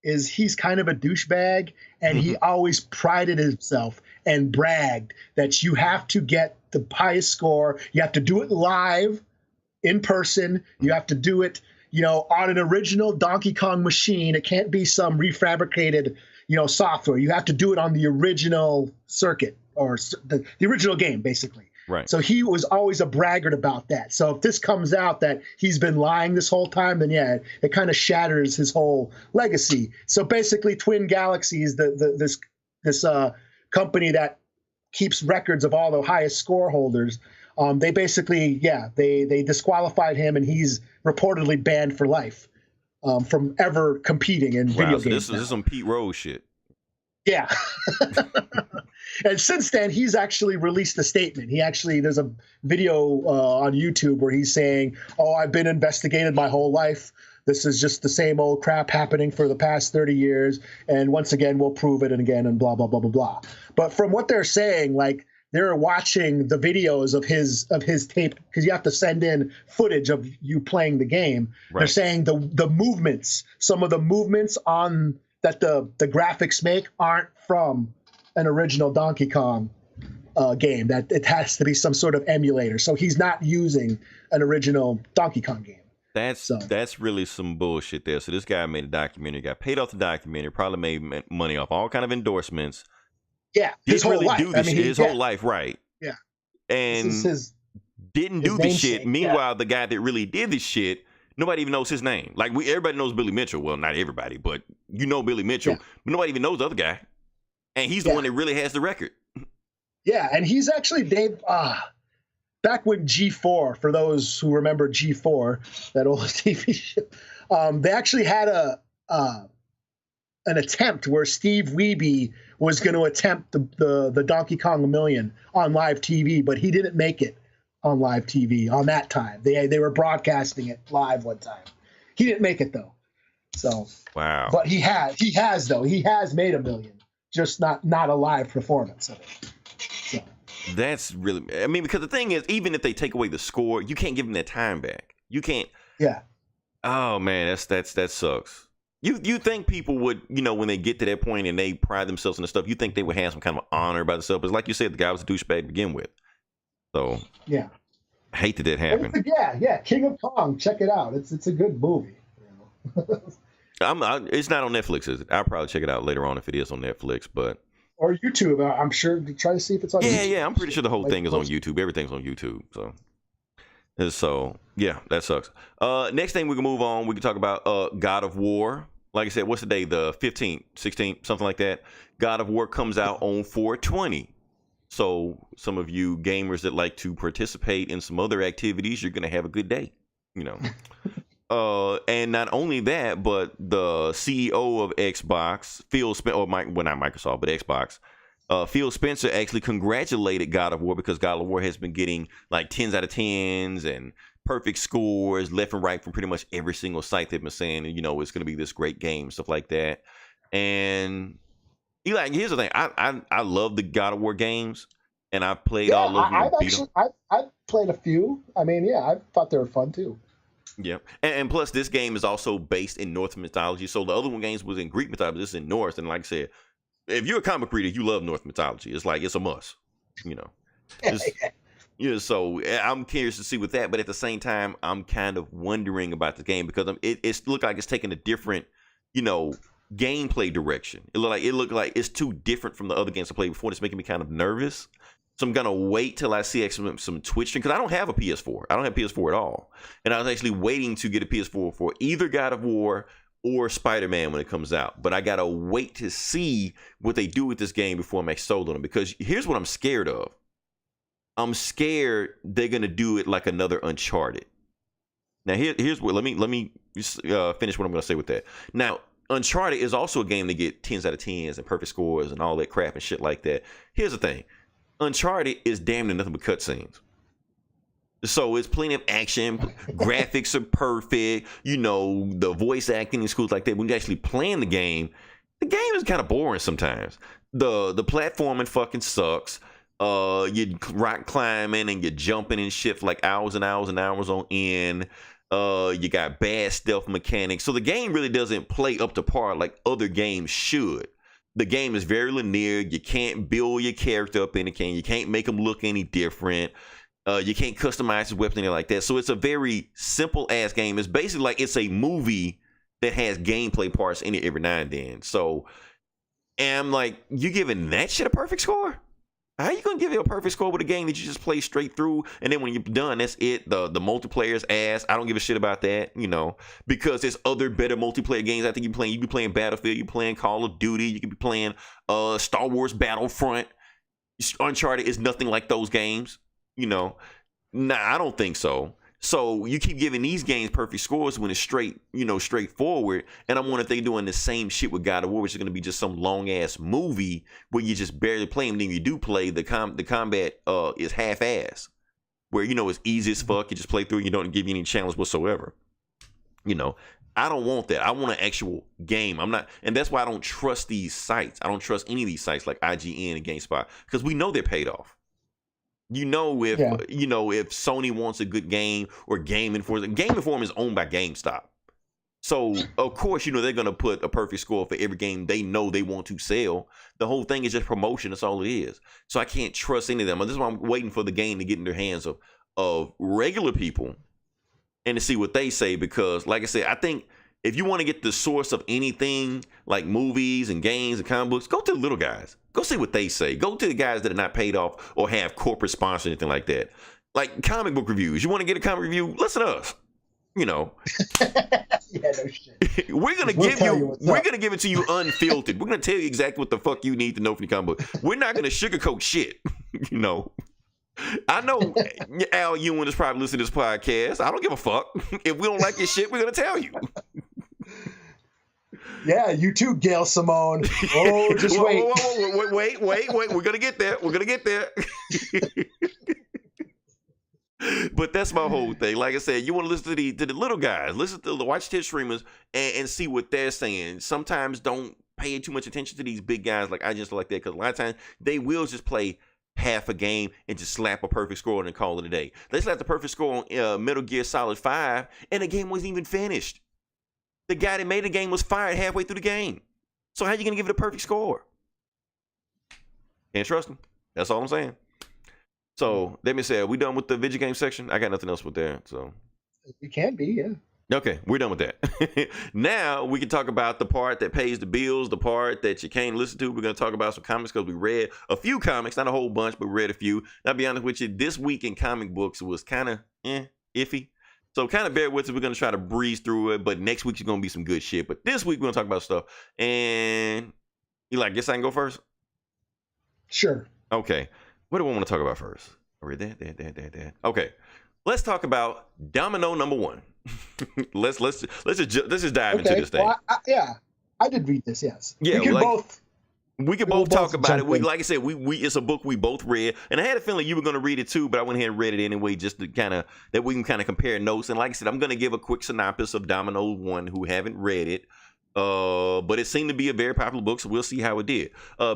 is he's kind of a douchebag, and he always prided himself and bragged that you have to get the highest score. You have to do it live, in person. You have to do it, on an original Donkey Kong machine. It can't be some refabricated, software. You have to do it on the original circuit, or the original game, basically. Right. So he was always a braggart about that. So if this comes out that he's been lying this whole time, then yeah, it kind of shatters his whole legacy. So basically, Twin Galaxies, this company that keeps records of all the highest score holders, they basically, they disqualified him, and he's reportedly banned for life from ever competing in video games. This is some Pete Rose shit. Yeah. And since then, he's actually released a statement. There's a video on YouTube where he's saying, I've been investigated my whole life. This is just the same old crap happening for the past 30 years. And once again, we'll prove it, and again, and blah, blah, blah, blah, blah. But from what they're saying, like, they're watching the videos of his tape, because you have to send in footage of you playing the game. Right. They're saying the movements, some of the movements on that the graphics make aren't from an original Donkey Kong game, that it has to be some sort of emulator. So he's not using an original Donkey Kong game. That's really some bullshit there. So this guy made a documentary, got paid off the documentary, probably made money off all kind of endorsements. Yeah, his whole life. His whole life, right? Yeah, and didn't do the shit. Meanwhile, the guy that really did this shit, nobody even knows his name. Like, everybody knows Billy Mitchell. Well, not everybody, but Billy Mitchell. But nobody even knows the other guy. And he's the one that really has the record. Yeah, and he's actually, back when G4, for those who remember G4, that old TV show, they actually had an attempt where Steve Wiebe was going to attempt the Donkey Kong a Million on live TV, but he didn't make it on live TV on that time. They were broadcasting it live one time. He didn't make it, though. So wow. But he has made a million. Just not a live performance of it. So. That's really, because the thing is, even if they take away the score, you can't give them that time back. You can't. Yeah. Oh man, that sucks. You think people would, when they get to that point and they pride themselves in the stuff, you think they would have some kind of honor about themselves. But like you said, the guy was a douchebag to begin with. So yeah, I hate that happened. Yeah, King of Kong. Check it out. It's a good movie. It's not on Netflix, is it? I'll probably check it out later on if it is on Netflix, but or YouTube. I'm sure. Try to see if it's on. YouTube. Yeah. I'm pretty sure the whole thing is on YouTube. Everything's on YouTube. So yeah, that sucks. Next thing we can move on. We can talk about God of War. Like I said, what's the day? The 15th, 16th, something like that. God of War comes out on 4/20. So some of you gamers that like to participate in some other activities, you're gonna have a good day. And not only that, but the CEO of Xbox, Phil Spencer, not Microsoft, but Xbox, Phil Spencer actually congratulated God of War, because God of War has been getting like 10s out of 10s and perfect scores left and right from pretty much every single site they've been saying, it's going to be this great game, stuff like that. And Eli, here's the thing, I love the God of War games, and I've played all of them. I've played a few. I thought they were fun too. Yeah, and plus this game is also based in Norse mythology. So the other one games was in Greek mythology. This is in Norse, and like I said, if you're a comic reader, you love Norse mythology. It's like it's a must, So I'm curious to see with that, but at the same time, I'm kind of wondering about the game, because it looked like it's taking a different, gameplay direction. It looked like it's too different from the other games I played before. It's making me kind of nervous. So I'm going to wait till I see some Twitch stream, because I don't have a PS4. I don't have PS4 at all. And I was actually waiting to get a PS4 for either God of War or Spider-Man when it comes out. But I got to wait to see what they do with this game before I'm sold on it, because here's what I'm scared of. I'm scared they're gonna do it like another Uncharted. Now here's what let me finish what I'm gonna say with that. Now Uncharted is also a game that get 10s out of 10s and perfect scores and all that crap and shit like that. Here's the thing, Uncharted is damn near nothing but cutscenes. So it's plenty of action, graphics are perfect, you know, the voice acting is cool like that. When you actually playing the game is kind of boring sometimes. The platforming fucking sucks. You're rock climbing and you're jumping and shit for like hours and hours and hours on end. You got bad stealth mechanics. So the game really doesn't play up to par like other games should. The game is very linear. You can't build your character up in the game. You can't make them look any different. You can't customize his weapon anything like that. So it's a very simple ass game. It's basically like it's a movie that has gameplay parts in it every now and then. So, and I'm like, you giving that shit a perfect score? How you gonna give it a perfect score with a game that you just play straight through, and then when you're done, that's it? The multiplayer's ass. I don't give a shit about that, you know, because there's other better multiplayer games I think you playing. You be playing Battlefield, you playing Call of Duty, you could be playing Star Wars Battlefront. Uncharted is nothing like those games, you know. Nah, I don't think so. So you keep giving these games perfect scores when it's straight, you know, straightforward. And I'm wondering if they're doing the same shit with God of War, which is going to be just some long ass movie where you just barely play. And then you do play the combat is half ass, where you know it's easy as fuck. You just play through. And you don't give you any challenge whatsoever. You know, I don't want that. I want an actual game. I'm not, and that's why I don't trust these sites. I don't trust any of these sites like IGN and GameSpot because we know they're paid off. You know, if Sony wants a good game or Game Informer is owned by GameStop. So of course, you know, they're gonna put a perfect score for every game they know they want to sell. The whole thing is just promotion, that's all it is. So I can't trust any of them. This is why I'm waiting for the game to get in their hands of regular people and to see what they say, because like I said, I think if you want to get the source of anything like movies and games and comic books, go to the little guys. Go see what they say. Go to the guys that are not paid off or have corporate sponsors or anything like that. Like comic book reviews. You want to get a comic review? Listen to us. You know. Yeah, no shit. We're gonna give it to you unfiltered. We're gonna tell you exactly what the fuck you need to know from the comic book. We're not gonna sugarcoat shit. You know. I know Al Ewing is probably listening to this podcast. I don't give a fuck. If we don't like your shit, we're gonna tell you. Yeah, you too, Gail Simone. Oh, just wait. Wait. We're gonna get there. But that's my whole thing. Like I said, you want to listen to the little guys. Listen to the watch Twitch streamers and see what they're saying. Sometimes don't pay too much attention to these big guys like I just like that, because a lot of times they will just play half a game and just slap a perfect score and call it a day. They slapped the perfect score on Metal Gear Solid 5 and the game wasn't even finished. The guy that made the game was fired halfway through the game. So how you going to give it a perfect score? Can't trust him. That's all I'm saying. So let me say, are we done with the video game section? I got nothing else with that. So we can be, yeah. Okay, we're done with that. Now we can talk about the part that pays the bills, the part that you can't listen to. We're going to talk about some comics because we read a few comics, not a whole bunch, but we read a few. And I'll be honest with you, this week in comic books was kind of iffy. So kind of bear with us. We're going to try to breeze through it, but next week's going to be some good shit. But this week we're going to talk about stuff. And Eli, guess I can go first? Sure. Okay. What do I want to talk about first? I read that. Okay. Let's talk about Domino number 1. let's just dive into this thing. Well, I did read this. Yes. Yeah, we can both talk about it. Like I said, we it's a book we both read, and I had a feeling you were going to read it too, but I went ahead and read it anyway, just to kind of that we can kind of compare notes. And like I said, I'm going to give a quick synopsis of Domino 1 who haven't read it. But it seemed to be a very popular book, so we'll see how it did.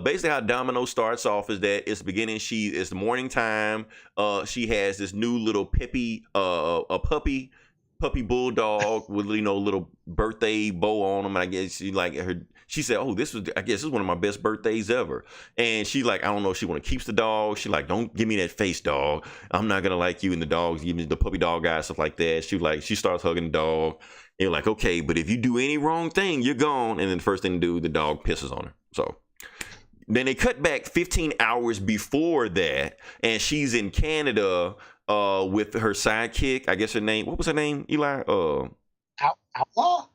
Basically how Domino starts off is that it's the beginning. It's the morning time. She has this new little a puppy bulldog with, you know, little birthday bow on him. And I guess she said, oh, this is one of my best birthdays ever. And she like, I don't know if she want to keep the dog. She like, don't give me that face, dog. I'm not going to like you. And the dog, give me the puppy dog guy, stuff like that. She starts hugging the dog. And you're like, okay, but if you do any wrong thing, you're gone. And then the first thing to do, the dog pisses on her. So then they cut back 15 hours before that. And she's in Canada with her sidekick. I guess her name, what was her name, Eli? Outlaw?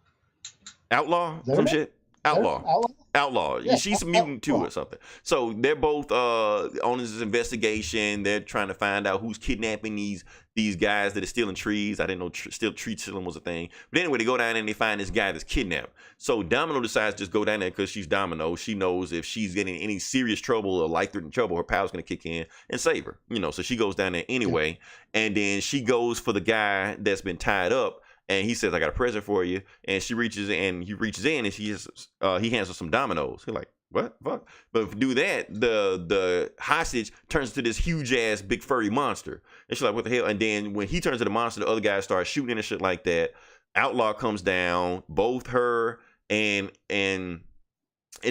Outlaw? Some shit? Outlaw. Outlaw. Yeah, She's a mutant too Outlaw. or something. So they're both on this investigation. They're trying to find out who's kidnapping these guys that are stealing trees. I didn't know tree stealing was a thing. But anyway, they go down there and they find this guy that's kidnapped. So Domino decides to just go down there because she's Domino. She knows if she's getting any serious trouble or life-threatening trouble, her power's going to kick in and save her. So she goes down there anyway. And then she goes for the guy that's been tied up. And he says, "I got a present for you." And he reaches in and he hands her some dominoes. He's like, "What? Fuck?" But if you do that, the hostage turns into this huge ass big furry monster. And she's like, "What the hell?" And then when he turns into the monster, the other guys start shooting and shit like that. Outlaw comes down. Both her and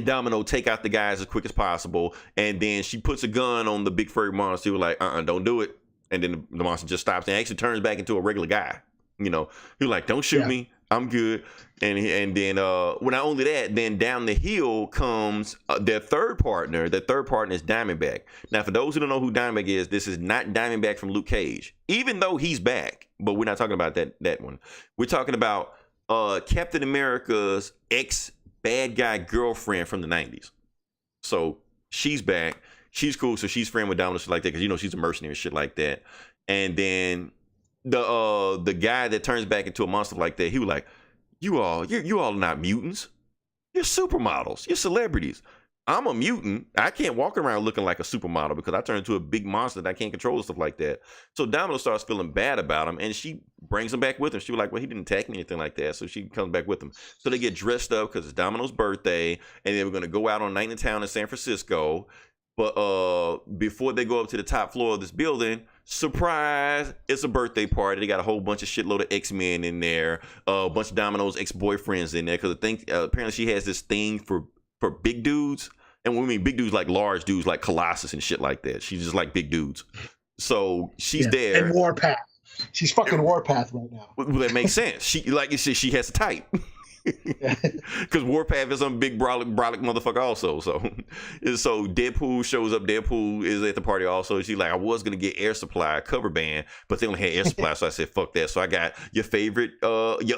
Domino take out the guys as quick as possible. And then she puts a gun on the big furry monster. We're like, "Don't do it." And then the monster just stops and actually turns back into a regular guy. He was like, "Don't shoot me. I'm good." And then well, not only that, then down the hill comes their third partner. Their third partner is Diamondback. Now, for those who don't know who Diamondback is, this is not Diamondback from Luke Cage, even though he's back. But we're not talking about that one. We're talking about Captain America's ex bad guy girlfriend from the 90s. So she's back. She's cool. So she's friend with Domino, shit like that, because she's a mercenary, shit like that. And then the guy that turns back into a monster like that, he was like, you're all not mutants. You're supermodels. You're celebrities. I'm a mutant. I can't walk around looking like a supermodel because I turn into a big monster that I can't control and stuff like that." So Domino starts feeling bad about him, and she brings him back with her. She was like, "Well, he didn't attack me or anything like that." So she comes back with him. So they get dressed up because it's Domino's birthday, and then we're going to go out on Night in Town in San Francisco. But before they go up to the top floor of this building, surprise, it's a birthday party. They got a whole bunch of shitload of X-Men in there, a bunch of Domino's ex-boyfriends in there, because I think apparently she has this thing for big dudes. And when we mean big dudes, like large dudes like Colossus and shit like that. She's just like big dudes. So she's there. And Warpath. She's fucking Warpath right now. Well, that makes sense. She has a type. Because Warpath is some big brolic motherfucker also. So Deadpool shows up. Deadpool is at the party also. She's like, "I was gonna get Air Supply cover band, but they only had Air Supply," so I said, "Fuck that." So I got your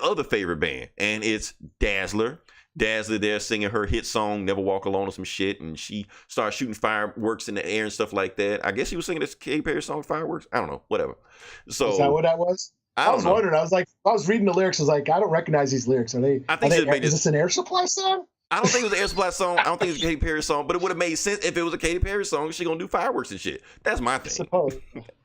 other favorite band, and it's Dazzler. Dazzler there singing her hit song "Never Walk Alone" or some shit, and she starts shooting fireworks in the air and stuff like that. I guess she was singing this Katy Perry song "Fireworks." I don't know, whatever. So is that what that was? I was wondering. I was like, I was reading the lyrics. I was like, I don't recognize these lyrics. Is this an Air Supply song? I don't think it was an Air Supply song. I don't think it was a Katy Perry song, but it would have made sense if it was a Katy Perry song. She gonna do fireworks and shit. That's my thing. Suppose.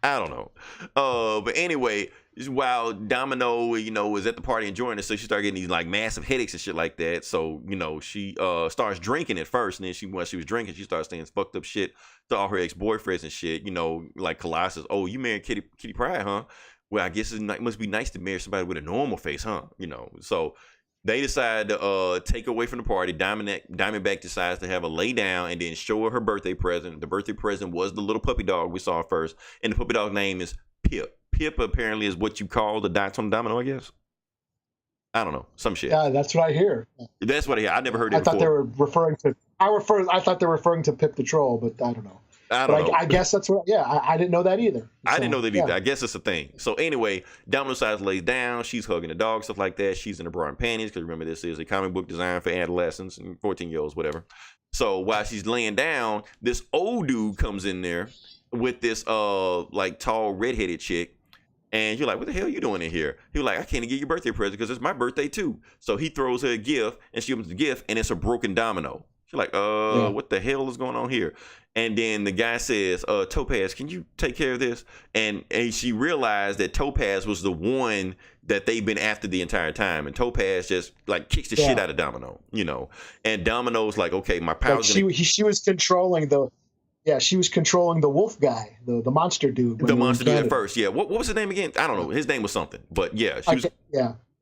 I don't know. But anyway, while Domino, was at the party enjoying it, so she started getting these like massive headaches and shit like that. So she starts drinking at first, and then once she was drinking, she starts saying fucked up shit to all her ex boyfriends and shit. Like Colossus. "Oh, you married Kitty Pryde, huh? Well, I guess it must be nice to marry somebody with a normal face, huh?" So they decide to take her away from the party. Diamondback decides to have a lay down and then show her birthday present. The birthday present was the little puppy dog we saw first, and the puppy dog name is Pip. Pip apparently is what you call the dots on the domino, I guess. I don't know, some shit. Yeah, that's what I hear. That's what I hear. I never heard it before. I thought they were referring to. I thought they were referring to Pip the Troll, but I don't know. I guess that's what. Yeah, I didn't know that either. I didn't know that either. I guess it's a thing. So anyway, Domino decides lays down. She's hugging the dog, stuff like that. She's in her bra and panties because remember, this is a comic book designed for adolescents and 14-year-olds, whatever. So while she's laying down, this old dude comes in there with this like tall redheaded chick. And you're like, "What the hell are you doing in here?" He was like, "I can't get you a birthday present because it's my birthday too." So he throws her a gift, and she opens the gift, and it's a broken domino. She's like, "What the hell is going on here?" And then the guy says, "Topaz, can you take care of this?" And she realized that Topaz was the one that they've been after the entire time. And Topaz just like kicks the shit out of Domino, And Domino's like, "Okay, my power's like she was controlling the. Yeah, she was controlling the wolf guy, the monster dude. The monster dude at first, yeah. What was his name again? I don't know. His name was something, but yeah, she was.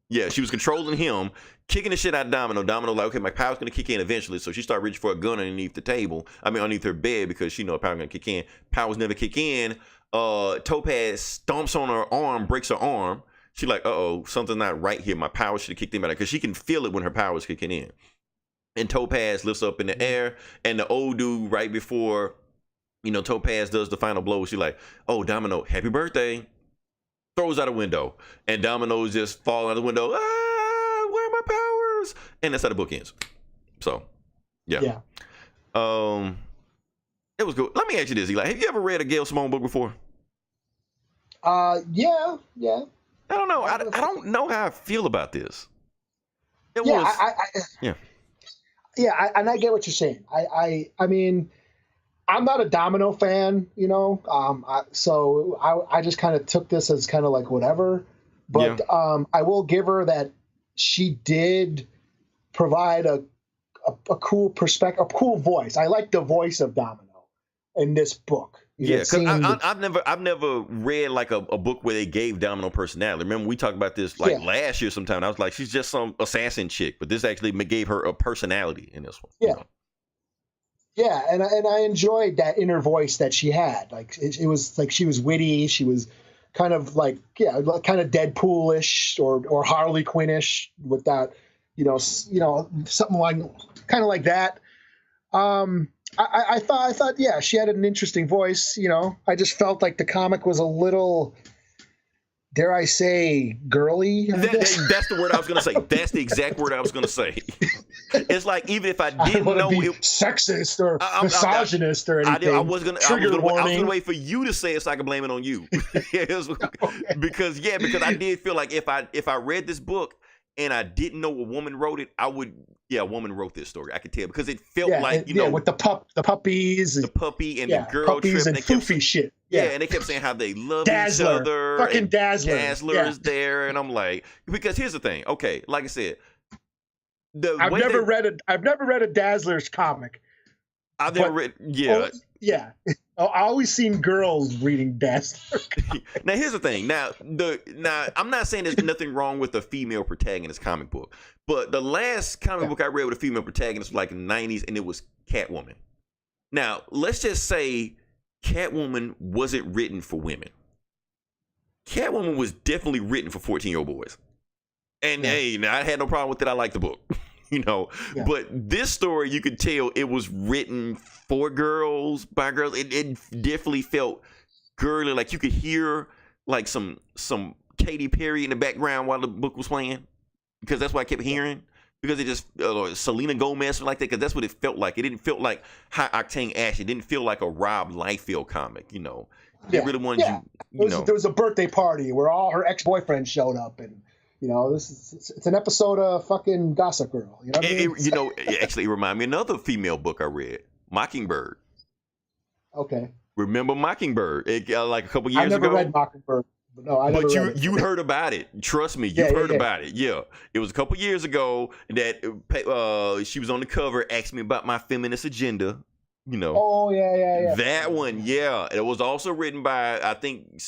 Yeah, she was controlling him, kicking the shit out of Domino. Domino like, "Okay, my power's gonna kick in eventually." So she started reaching for a gun underneath the table. Underneath her bed because she know her power's gonna kick in. Powers never kick in. Topaz stomps on her arm, breaks her arm. She's like, "Uh-oh, something's not right here. My power should have kicked in better," because she can feel it when her power's kicking in. And Topaz lifts up in the air, and the old dude right before. Topaz does the final blow. She's like, "Oh, Domino, happy birthday." Throws out a window. And Domino's just fall out the window. "Ah, where are my powers?" And that's how the book ends. So, Yeah. It was good. Let me ask you this, Eli. Have you ever read a Gail Simone book before? Yeah. I don't know. I don't know how I feel about this. It Yeah, was. And I get what you're saying. I mean, I'm not a Domino fan, you know, so I just kind of took this as kind of like whatever. But I will give her that she did provide a cool perspective, a cool voice. I like the voice of Domino in this book. Because I've never read like a book where they gave Domino personality. Remember we talked about this like last year sometime. I was like, she's just some assassin chick, but this actually gave her a personality in this one. Yeah. You know? Yeah, and I enjoyed that inner voice that she had. Like it was like she was witty. She was kind of like kind of Deadpoolish or Harley Quinnish with that, something like kind of like that. I thought she had an interesting voice. You know, I just felt like the comic was a little, dare I say, girly. That's the word I was going to say. That's the exact word I was going to say. It's like even if I didn't know it, sexist or misogynist or anything. I was going to wait for you to say it so I can blame it on you. because I did feel like if I read this book and I didn't know a woman wrote it, I would. Yeah, a woman wrote this story. I could tell because it felt like with the puppies, the puppy and the girl trip and foofy shit. Yeah, and they kept saying how they love each Dazzler. other. Fucking Dazzler. Dazzler is there, and I'm like, because here's the thing. Okay, like I said, I've never read a Dazzler's comic. I've never read. Yeah. I always seen girls reading Dazzler. Now here's the thing. Now I'm not saying there's nothing wrong with a female protagonist comic book, but the last comic book I read with a female protagonist was like in the 90s, and it was Catwoman. Now let's just say Catwoman wasn't written for women. Catwoman was definitely written for 14-year-old boys. And hey, I had no problem with it. I liked the book. But this story, you could tell it was written for girls, by girls. It definitely felt girly. Like you could hear like some Katy Perry in the background while the book was playing, because that's what I kept hearing. Because it just Selena Gomez like that, because that's what it felt like. It didn't feel like High Octane Ash. It didn't feel like a Rob Liefeld comic. They really wanted There was a birthday party where all her ex-boyfriends showed up, and it's an episode of fucking Gossip Girl. You know what I mean? Actually, it reminded me of another female book I read, Mockingbird. Okay. Remember Mockingbird? Like a couple years ago. I never read Mockingbird. No, I never read it. You heard about it. Trust me, you've heard about it. Yeah. It was a couple years ago that she was on the cover, asked me about my feminist agenda. Oh, yeah. That one, yeah. It was also written by, I think,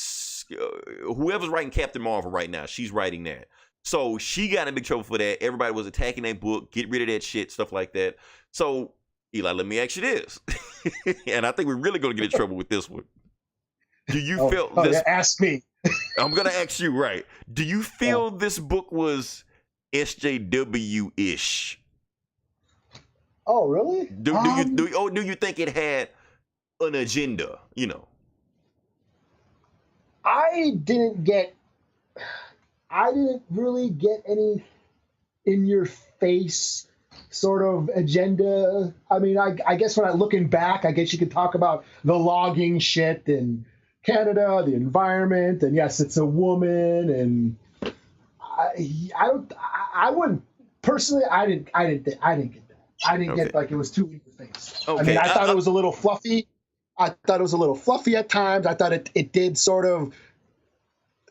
whoever's writing Captain Marvel right now. She's writing that. So she got in big trouble for that. Everybody was attacking that book. Get rid of that shit, stuff like that. So, Eli, let me ask you this. And I think we're really going to get in trouble with this one. Do you feel this? Yeah, ask me. I'm going to ask you, right. Do you feel this book was SJW-ish? Oh, really? Do you think it had an agenda, I didn't really get any in your face sort of agenda. I mean, I guess when looking back, I guess you could talk about the logging shit in Canada, the environment, and yes, it's a woman, and I wouldn't personally. I didn't get that. I didn't get like it was too in your face. Okay. I mean, I thought it was a little fluffy. I thought it was a little fluffy at times. I thought it did sort of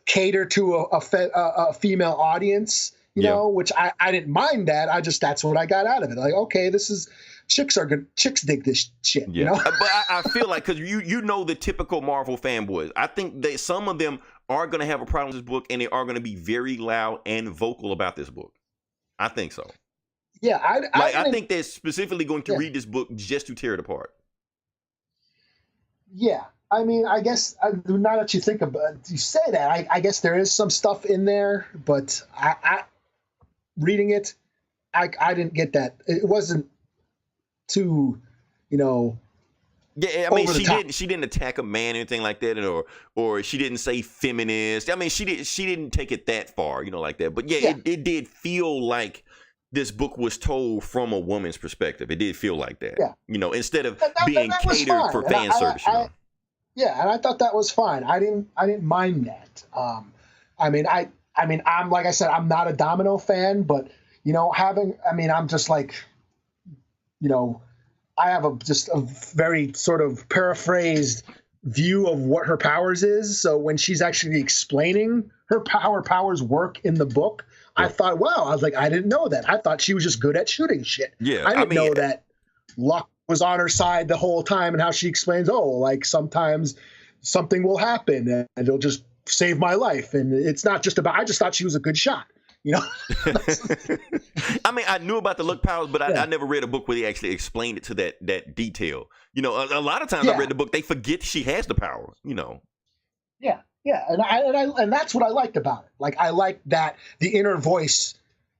cater to a female audience, which I didn't mind that. That's what I got out of it. Like, okay, this is chicks dig this shit, But I feel like, because the typical Marvel fanboys, I think some of them are going to have a problem with this book, and they are going to be very loud and vocal about this book. I think so. Yeah, I think they're specifically going to read this book just to tear it apart. Yeah, I mean, I guess now that you think about it, you say that, I guess there is some stuff in there, but I reading it, I didn't get that. It wasn't too, Yeah, I mean, she didn't attack a man or anything like that, or she didn't say feminist. I mean, she didn't take it that far, like that. But it did feel like this book was told from a woman's perspective. It did feel like that. Yeah. You know, instead of that being was catered fine. for And fan service. You know? Yeah, and I thought that was fine. I didn't mind that. I'm like I said, I'm not a Domino fan, but you know, I'm just like, you know, I have just a very sort of paraphrased view of what her powers is. So when she's actually explaining her powers work in the book, I thought, wow, I was like, I didn't know that. I thought she was just good at shooting shit. Yeah, I didn't know that luck was on her side the whole time, and how she explains, oh, like sometimes something will happen and it'll just save my life. And it's not just about, I just thought she was a good shot. You know, I mean, I knew about the luck powers, but I never read a book where they actually explained it to that detail. You know, a lot of times I read the book, they forget she has the power. You know. Yeah, and that's what I liked about it. Like I liked that the inner voice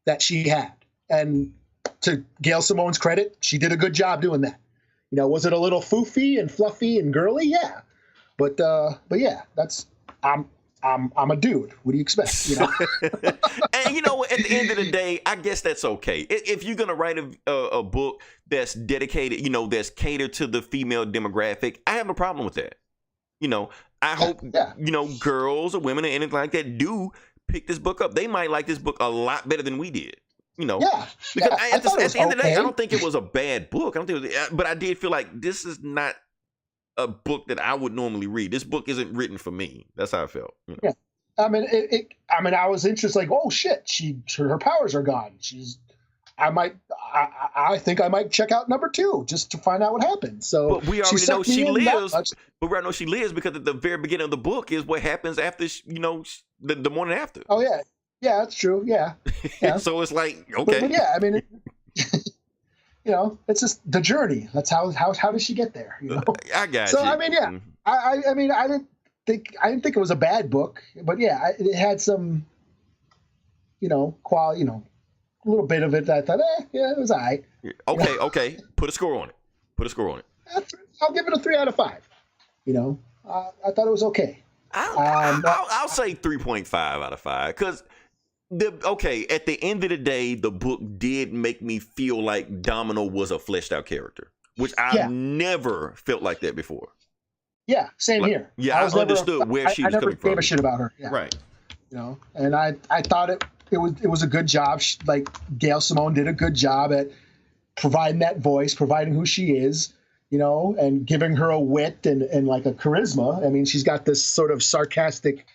that she had, and to Gail Simone's credit, she did a good job doing that. You know, was it a little foofy and fluffy and girly? Yeah, but yeah, that's I'm a dude. What do you expect? You know? And you know, at the end of the day, I guess that's okay. If you're gonna write a book that's dedicated, you know, that's catered to the female demographic, I have no problem with that. You know, I hope you know, girls or women or anything like that do pick this book up. They might like this book a lot better than we did. You know, because at the end of the day, I don't think it was a bad book. I don't think it was, but I did feel like this is not a book that I would normally read. This book isn't written for me. That's how I felt. You know? Yeah, I mean, I was interested. Like, oh shit, her powers are gone. I think I might check out number 2 just to find out what happened. So, but we already know she lives. But we already know she lives because at the very beginning of the book is what happens after, you know, the morning after. Oh yeah, that's true. Yeah. So it's like okay. But yeah, I mean. You know, it's just the journey. That's how does she get there? You know, I got you. So I mean, yeah, I mean, I didn't think it was a bad book, but yeah, it had some, you know, quality, you know, a little bit of it that I thought, yeah, it was all right. Okay, okay, put a score on it. I'll give it a 3 out of 5. You know, I thought it was okay. I'll say 3.5 out of 5 because. At the end of the day, the book did make me feel like Domino was a fleshed out character, which I've never felt like that before. Yeah, same here. Yeah, I understood where she was coming from. I never gave a shit about her. Yeah. Right. You know, and I thought it was a good job. Like Gail Simone did a good job at providing that voice, providing who she is, you know, and giving her a wit and like a charisma. I mean, she's got this sort of sarcastic.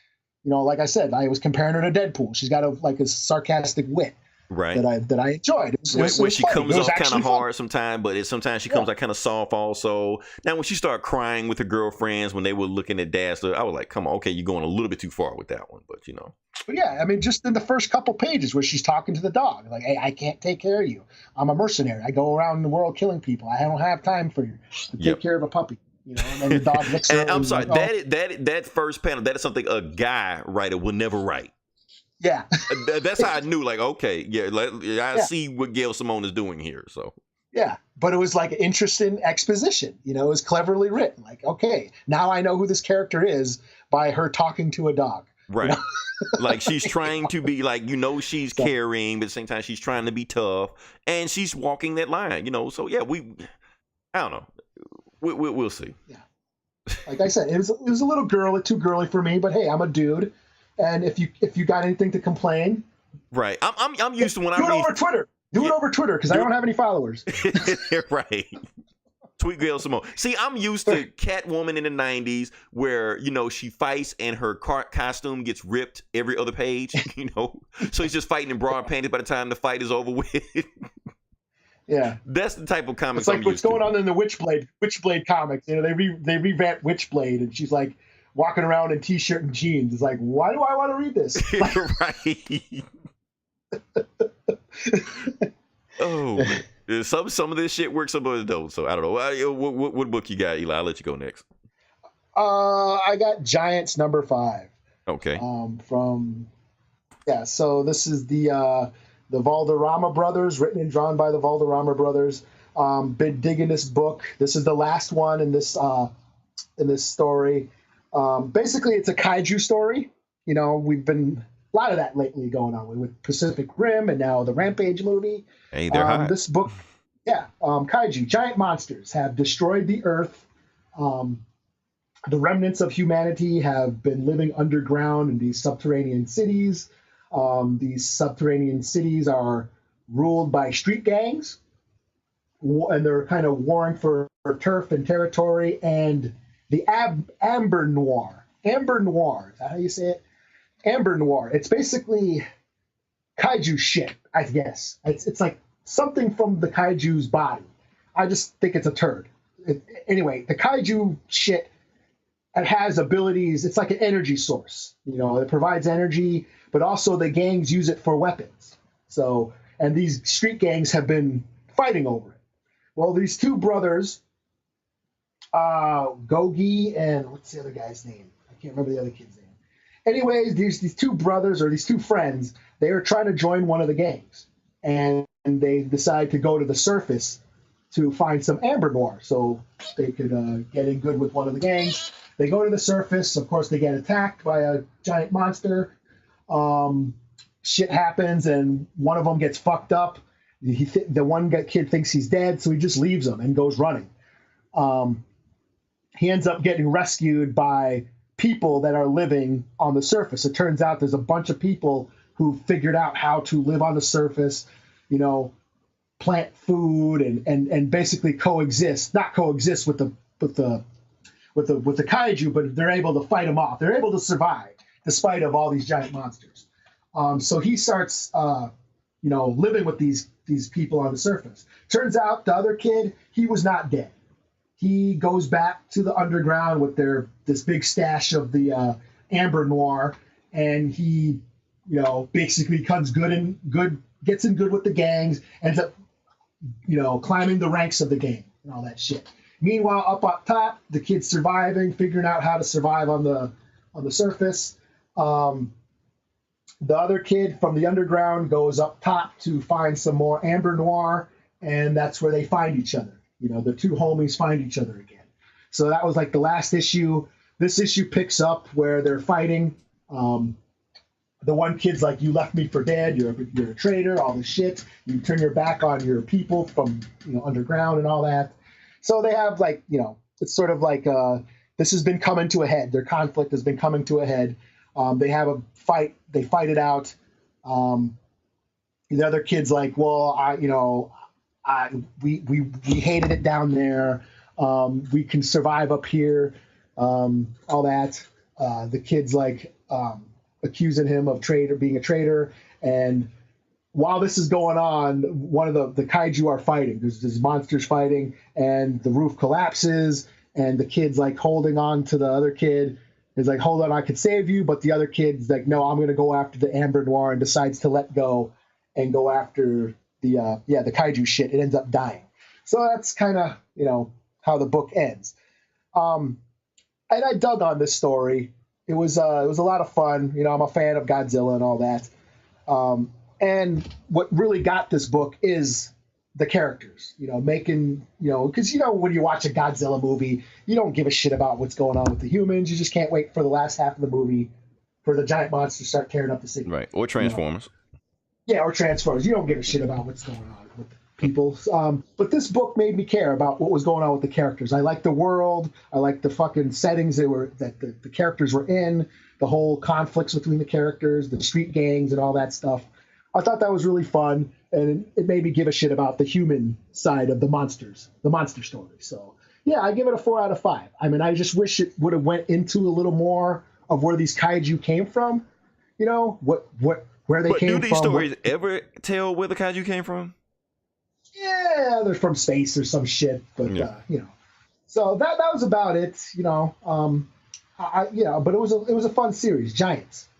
You know, like I said, I was comparing her to Deadpool. She's got a sarcastic wit, right? That I enjoyed. When she comes off kind of hard sometimes, but sometimes she comes out kind of soft also. Now, when she started crying with her girlfriends when they were looking at Dad, I was like, come on, okay, you're going a little bit too far with that one, but you know. But yeah, I mean, just in the first couple pages where she's talking to the dog, like, hey, I can't take care of you. I'm a mercenary. I go around the world killing people. I don't have time for you to take care of a puppy. You know, and then the dog looks at her. I'm sorry, that first panel, that is something a guy writer would never write. Yeah. That's how I knew, like, okay, I see what Gail Simone is doing here. So yeah, but it was like interesting exposition. You know, it was cleverly written. Like, okay, now I know who this character is by her talking to a dog. Right. You know? Like she's trying to be like, you know, she's caring, but at the same time she's trying to be tough, and she's walking that line. You know, so yeah, I don't know. We'll see. Yeah, like I said, it was a little too girly for me. But hey, I'm a dude, and if you got anything to complain, right? I'm used to when I read. Do it over Twitter. Do it over Twitter because I don't have any followers. Right. Tweet Gail Simone. See, I'm used to Catwoman in the '90s, where you know she fights and her costume gets ripped every other page. You know, so he's just fighting in broad panties by the time the fight is over with. Yeah, that's the type of comics. It's like what's going on in the Witchblade comics. You know, they revamped Witchblade, and she's like walking around in t-shirt and jeans. It's like, why do I want to read this? Right. Oh, some of this shit works, some of it don't. So I don't know. What book you got, Eli? I'll let you go next. I got Giants #5. Okay. So this is the Valderrama brothers, written and drawn by the Valderrama brothers. Been digging this book. This is the last one in this story. Basically, it's a kaiju story. You know, we've been a lot of that lately going on with Pacific Rim and now the Rampage movie. Hey, they're hot. This book, kaiju, giant monsters, have destroyed the Earth. The remnants of humanity have been living underground in these subterranean cities. These subterranean cities are ruled by street gangs, and they're kind of warring for turf and territory. And the Amber Noir. Amber Noir, is that how you say it? Amber Noir. It's basically kaiju shit, I guess. It's like something from the kaiju's body. I just think it's a turd. Anyway, the kaiju shit, it has abilities. It's like an energy source. It provides energy, but also the gangs use it for weapons. So, and these street gangs have been fighting over it. Well, these two brothers, Gogi and what's the other guy's name? I can't remember the other kid's name. Anyways, these two brothers, or these two friends, they are trying to join one of the gangs, and they decide to go to the surface to find some Amber Noir so they could get in good with one of the gangs. They go to the surface. Of course, they get attacked by a giant monster. Shit happens, and one of them gets fucked up. The one kid thinks he's dead, so he just leaves him and goes running. He ends up getting rescued by people that are living on the surface. It turns out there's a bunch of people who figured out how to live on the surface, plant food and basically coexist. Not coexist with the kaiju, but they're able to fight them off. They're able to survive despite of all these giant monsters. So he starts, living with these people on the surface. Turns out the other kid, he was not dead. He goes back to the underground with this big stash of the Amber Noir, and he, basically gets in good with the gangs, ends up, climbing the ranks of the gang and all that shit. Meanwhile, up top, the kid's surviving, figuring out how to survive on the surface. The other kid from the underground goes up top to find some more Amber Noir, and that's where they find each other. The two homies find each other again. So that was like the last issue. This issue picks up where they're fighting. The one kid's like, "You left me for dead. You're a traitor. All this shit. You turn your back on your people from underground and all that." So they have it's sort of like this has been coming to a head. Their conflict has been coming to a head. They have a fight. They fight it out. The other kid's like, "Well, we hated it down there. We can survive up here." All that. The kid's like accusing him of being a traitor. And while this is going on, one of the kaiju are fighting. There's monsters fighting, and the roof collapses, and the kid's like holding on to the other kid. He's like, "Hold on, I could save you." But the other kid's like, "No, I'm going to go after the Amber Noir," and decides to let go and go after the kaiju shit. It ends up dying. So that's kind of, how the book ends. And I dug on this story. It was a lot of fun. I'm a fan of Godzilla and all that. And what really got this book is the characters, making, because, when you watch a Godzilla movie, you don't give a shit about what's going on with the humans. You just can't wait for the last half of the movie for the giant monsters to start tearing up the city. Right. Or Transformers. Yeah, or Transformers. You don't give a shit about what's going on with people. But this book made me care about what was going on with the characters. I liked the world. I liked the fucking settings that the characters were in, the whole conflicts between the characters, the street gangs and all that stuff. I thought that was really fun, and it made me give a shit about the human side of the monster story. So, yeah, I give it a 4 out of 5. I mean, I just wish it would have went into a little more of where these kaiju came from. Where they came from. Do these stories ever tell where the kaiju came from? Yeah, they're from space or some shit, but yeah. So that was about it. But it was a fun series. Giants,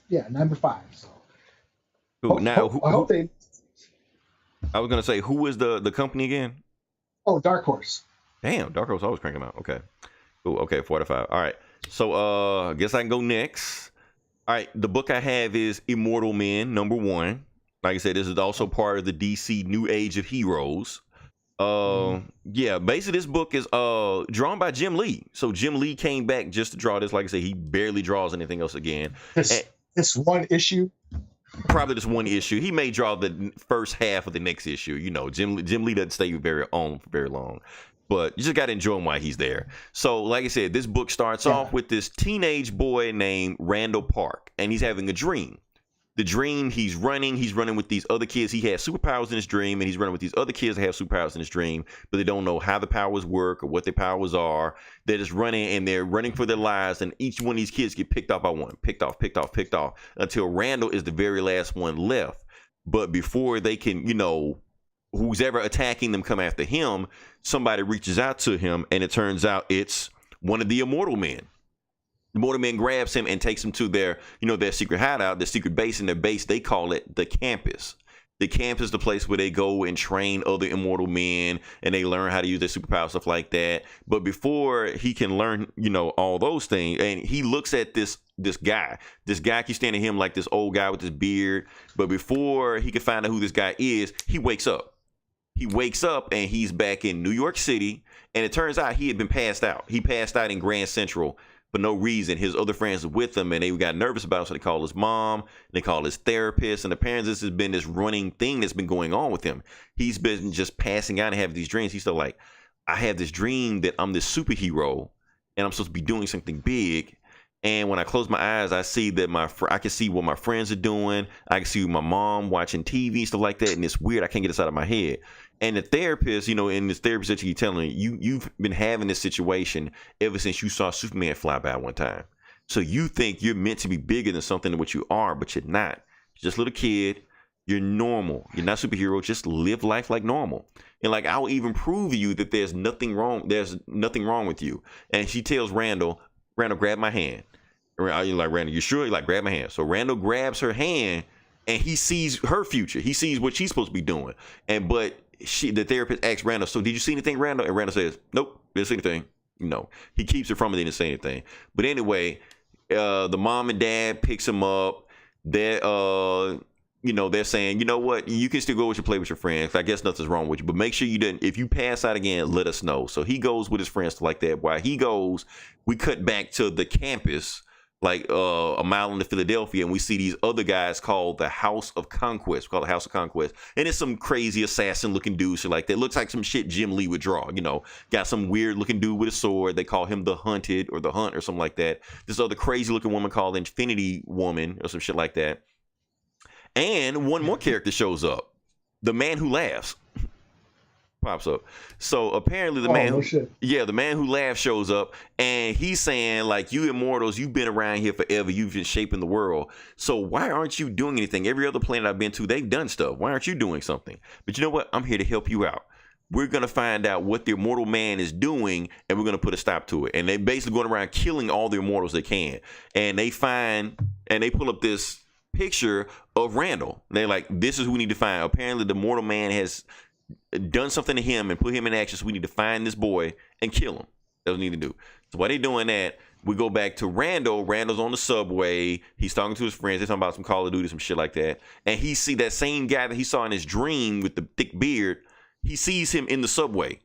yeah, number 5. So. Cool. Now, I hope they. I was gonna say, who is the company again? Oh, Dark Horse. Damn, Dark Horse always cranking them out. Okay, cool. Okay, 4 out of 5. All right, so I guess I can go next. All right, the book I have is Immortal Men, number 1. Like I said, this is also part of the DC New Age of Heroes. Yeah, basically this book is drawn by Jim Lee. So Jim Lee came back just to draw this. Like I said, he barely draws anything else again. It's one issue. Probably just one issue. He may draw the first half of the next issue. You know, Jim Lee doesn't stay for very long, but you just got to enjoy him while he's there. So, like I said, this book starts off with this teenage boy named Randall Park, and he's having a dream. The dream, he's running with these other kids. He has superpowers in his dream, and he's running with these other kids that have superpowers in his dream, but they don't know how the powers work or what their powers are. They're just running, and they're running for their lives, and each one of these kids get picked off by one, picked off, until Randall is the very last one left. But before they can, you know, who's ever attacking them come after him, somebody reaches out to him, and it turns out it's one of the Immortal Men. The Mortal Man grabs him and takes him to their, you know, their secret hideout, their secret base. In their base, they call it the campus. The campus is the place where they go and train other immortal men, and they learn how to use their superpowers, stuff like that. But before he can learn, you know, all those things, and he looks at this guy keeps standing at him like this old guy with this beard. But before he can find out who this guy is, he wakes up. And he's back in New York City. And it turns out he had been passed out. He passed out in Grand Central for no reason. His other friends were with him, and they got nervous about him, so they called his mom, they called his therapist, and apparently this has been this running thing that's been going on with him. He's been just passing out and having these dreams. He's still like, I have this dream that I'm this superhero, and I'm supposed to be doing something big. And when I close my eyes, I see that I can see what my friends are doing. I can see my mom watching TV, stuff like that, and it's weird. I can't get this out of my head. And the therapist, you know, in this therapist that you telling you've been having this situation ever since you saw Superman fly by one time. So you think you're meant to be bigger than something than what you are, but you're not. You're just a little kid. You're normal. You're not a superhero. Just live life like normal. And like, I'll even prove to you that there's nothing wrong. There's nothing wrong with you. And she tells Randall, grab my hand. You're like, Randall, you sure? You're like, grab my hand. So Randall grabs her hand, and he sees her future. He sees what she's supposed to be doing. But the therapist asks Randall, so did you see anything, Randall? And Randall says, nope, didn't see anything. No, he keeps it from her. They didn't say anything. But anyway, the mom and dad picks him up. They're saying, you know what, you can still go with play with your friends. I guess nothing's wrong with you, but make sure you didn't. If you pass out again, let us know. So he goes with his friends like that. While he goes, we cut back to the campus, like a mile into Philadelphia, and we see these other guys called the House of Conquest. We call it House of Conquest. And it's some crazy assassin looking dude, shit like that. Looks like some shit Jim Lee would draw, you know. Got some weird looking dude with a sword. They call him the Hunted or the Hunt or something like that. This other crazy looking woman called Infinity Woman or some shit like that. And one more character shows up. The Man Who Laughs pops up. So apparently the the Man Who Laughs shows up, and he's saying, like, you immortals, you've been around here forever, you've been shaping the world, so why aren't you doing anything? Every other planet I've been to, they've done stuff. Why aren't you doing something? But you know what, I'm here to help you out. We're gonna find out what the immortal man is doing, and we're gonna put a stop to it. And they basically going around killing all the immortals they can. And they pull up this picture of Randall. They're like, this is who we need to find. Apparently the mortal man has done something to him and put him in action, so we need to find this boy and kill him. That's what we need to do. So while they're doing that, we go back to Randall. Randall's on the subway. He's talking to his friends. They're talking about some Call of Duty, some shit like that. And he see that same guy that he saw in his dream with the thick beard. He sees him in the subway.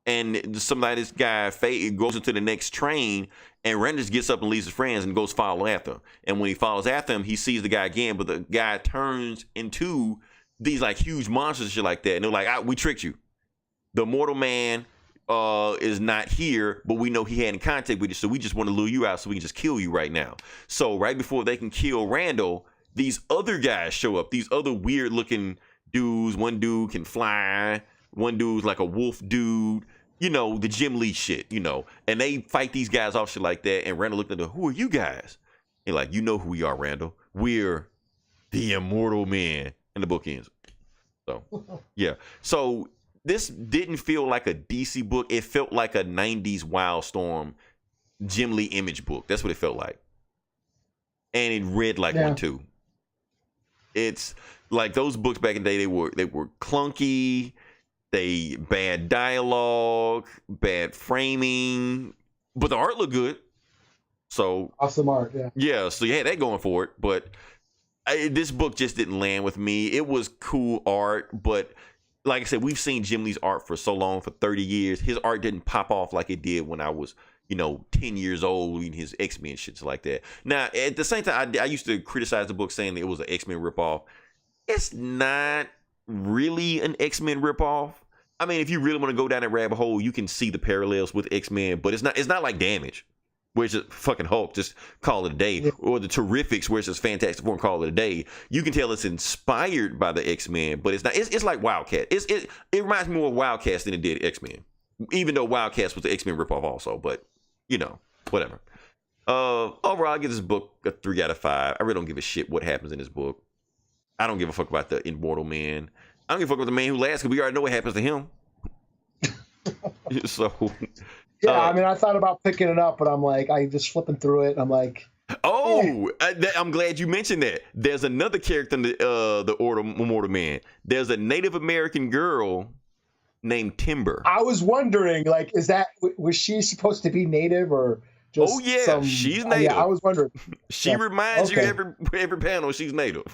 And this guy goes into the next train, and Randall gets up and leaves his friends and goes follow after him. And when he follows after him, he sees the guy again, but the guy turns into these like huge monsters and shit like that. And they're like, we tricked you. The mortal man is not here, but we know he had in contact with you, so we just want to lure you out so we can just kill you right now. So right before they can kill Randall, these other guys show up. These other weird looking dudes. One dude can fly. One dude's like a wolf dude. You know, the Jim Lee shit, you know. And they fight these guys off, shit like that. And Randall looked at them, who are you guys? And like, you know who we are, Randall. We're the Immortal Men. And the book ends. So, yeah. So this didn't feel like a DC book. It felt like a 90s Wildstorm Jim Lee image book. That's what it felt like. And it read like one too. It's like those books back in the day, they were clunky, they bad dialogue, bad framing, but the art looked good. So awesome art, yeah. Yeah, so you had that going for it, but this book just didn't land with me. It was cool art, but like I said, we've seen Jim Lee's art for so long, for 30 years. His art didn't pop off like it did when I was, 10 years old reading his X-Men shit like that. Now, at the same time, I used to criticize the book saying that it was an X-Men ripoff. It's not really an X-Men ripoff. I mean, if you really want to go down that rabbit hole, you can see the parallels with X-Men, but it's not like Damage, where it's just fucking Hulk, just call it a day, or the Terrifics, where it's just Fantastic Four and call it a day. You can tell it's inspired by the X-Men, but it's not. It's like Wildcat. It reminds me more of Wildcats than it did X-Men, even though Wildcats was the X-Men ripoff also. But whatever. Overall, I give this book a 3 out of 5. I really don't give a shit what happens in this book. I don't give a fuck about the Immortal Man. I don't give a fuck about the Man Who Laughs, because we already know what happens to him. So, yeah, I mean, I thought about picking it up, but I'm like, I just flipping through it. And I'm like, I'm glad you mentioned that. There's another character in the Immortal Man. There's a Native American girl named Timber. I was wondering, like, was she supposed to be Native or? Just she's Native. Yeah, I was wondering. She reminds you every panel she's Native.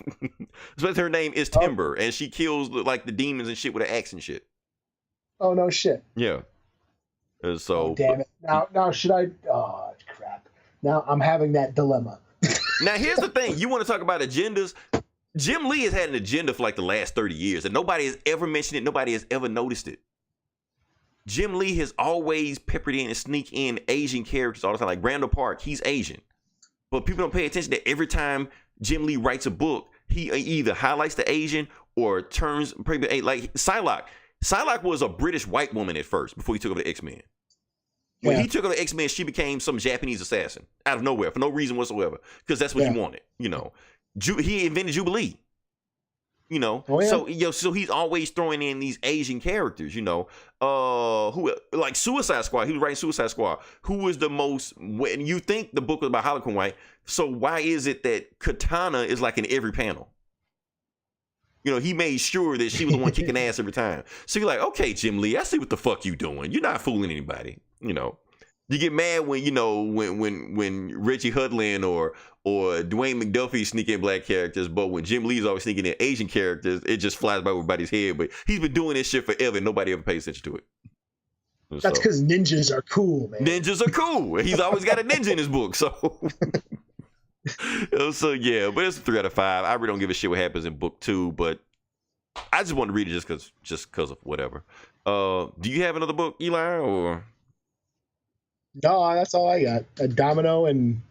Especially her name is Timber, and she kills like the demons and shit with an axe and shit. Oh no shit. Yeah. So damn it. Now should I? Oh crap. Now I'm having that dilemma. Now here's the thing: you want to talk about agendas? Jim Lee has had an agenda for like the last 30 years, and nobody has ever mentioned it. Nobody has ever noticed it. Jim Lee has always peppered in and sneak in Asian characters all the time. Like Randall Park, he's Asian. But people don't pay attention that every time Jim Lee writes a book, he either highlights the Asian or turns, like Psylocke. Psylocke was a British white woman at first before he took over the X-Men. When he took over the X-Men, she became some Japanese assassin out of nowhere for no reason whatsoever, because that's what he wanted. He invented Jubilee. So he's always throwing in these Asian characters, who like Suicide Squad. He was writing Suicide Squad. Who was the most, when you think the book was about Harley Quinn, right? So why is it that Katana is like in every panel? He made sure that she was the one kicking ass every time. So you're like, okay, Jim Lee, I see what the fuck you doing. You're not fooling anybody. You get mad when when Reggie Hudlin or Dwayne McDuffie sneak in black characters, but when Jim Lee's always sneaking in Asian characters, it just flies by everybody's head. But he's been doing this shit forever, and nobody ever pays attention to it. That's because ninjas are cool, man. Ninjas are cool. He's always got a ninja in his book, so. So yeah, but it's a 3 out of 5. I really don't give a shit what happens in book 2, but I just wanted to read it just because of whatever. Do you have another book, Eli, or? No, that's all I got. A Domino and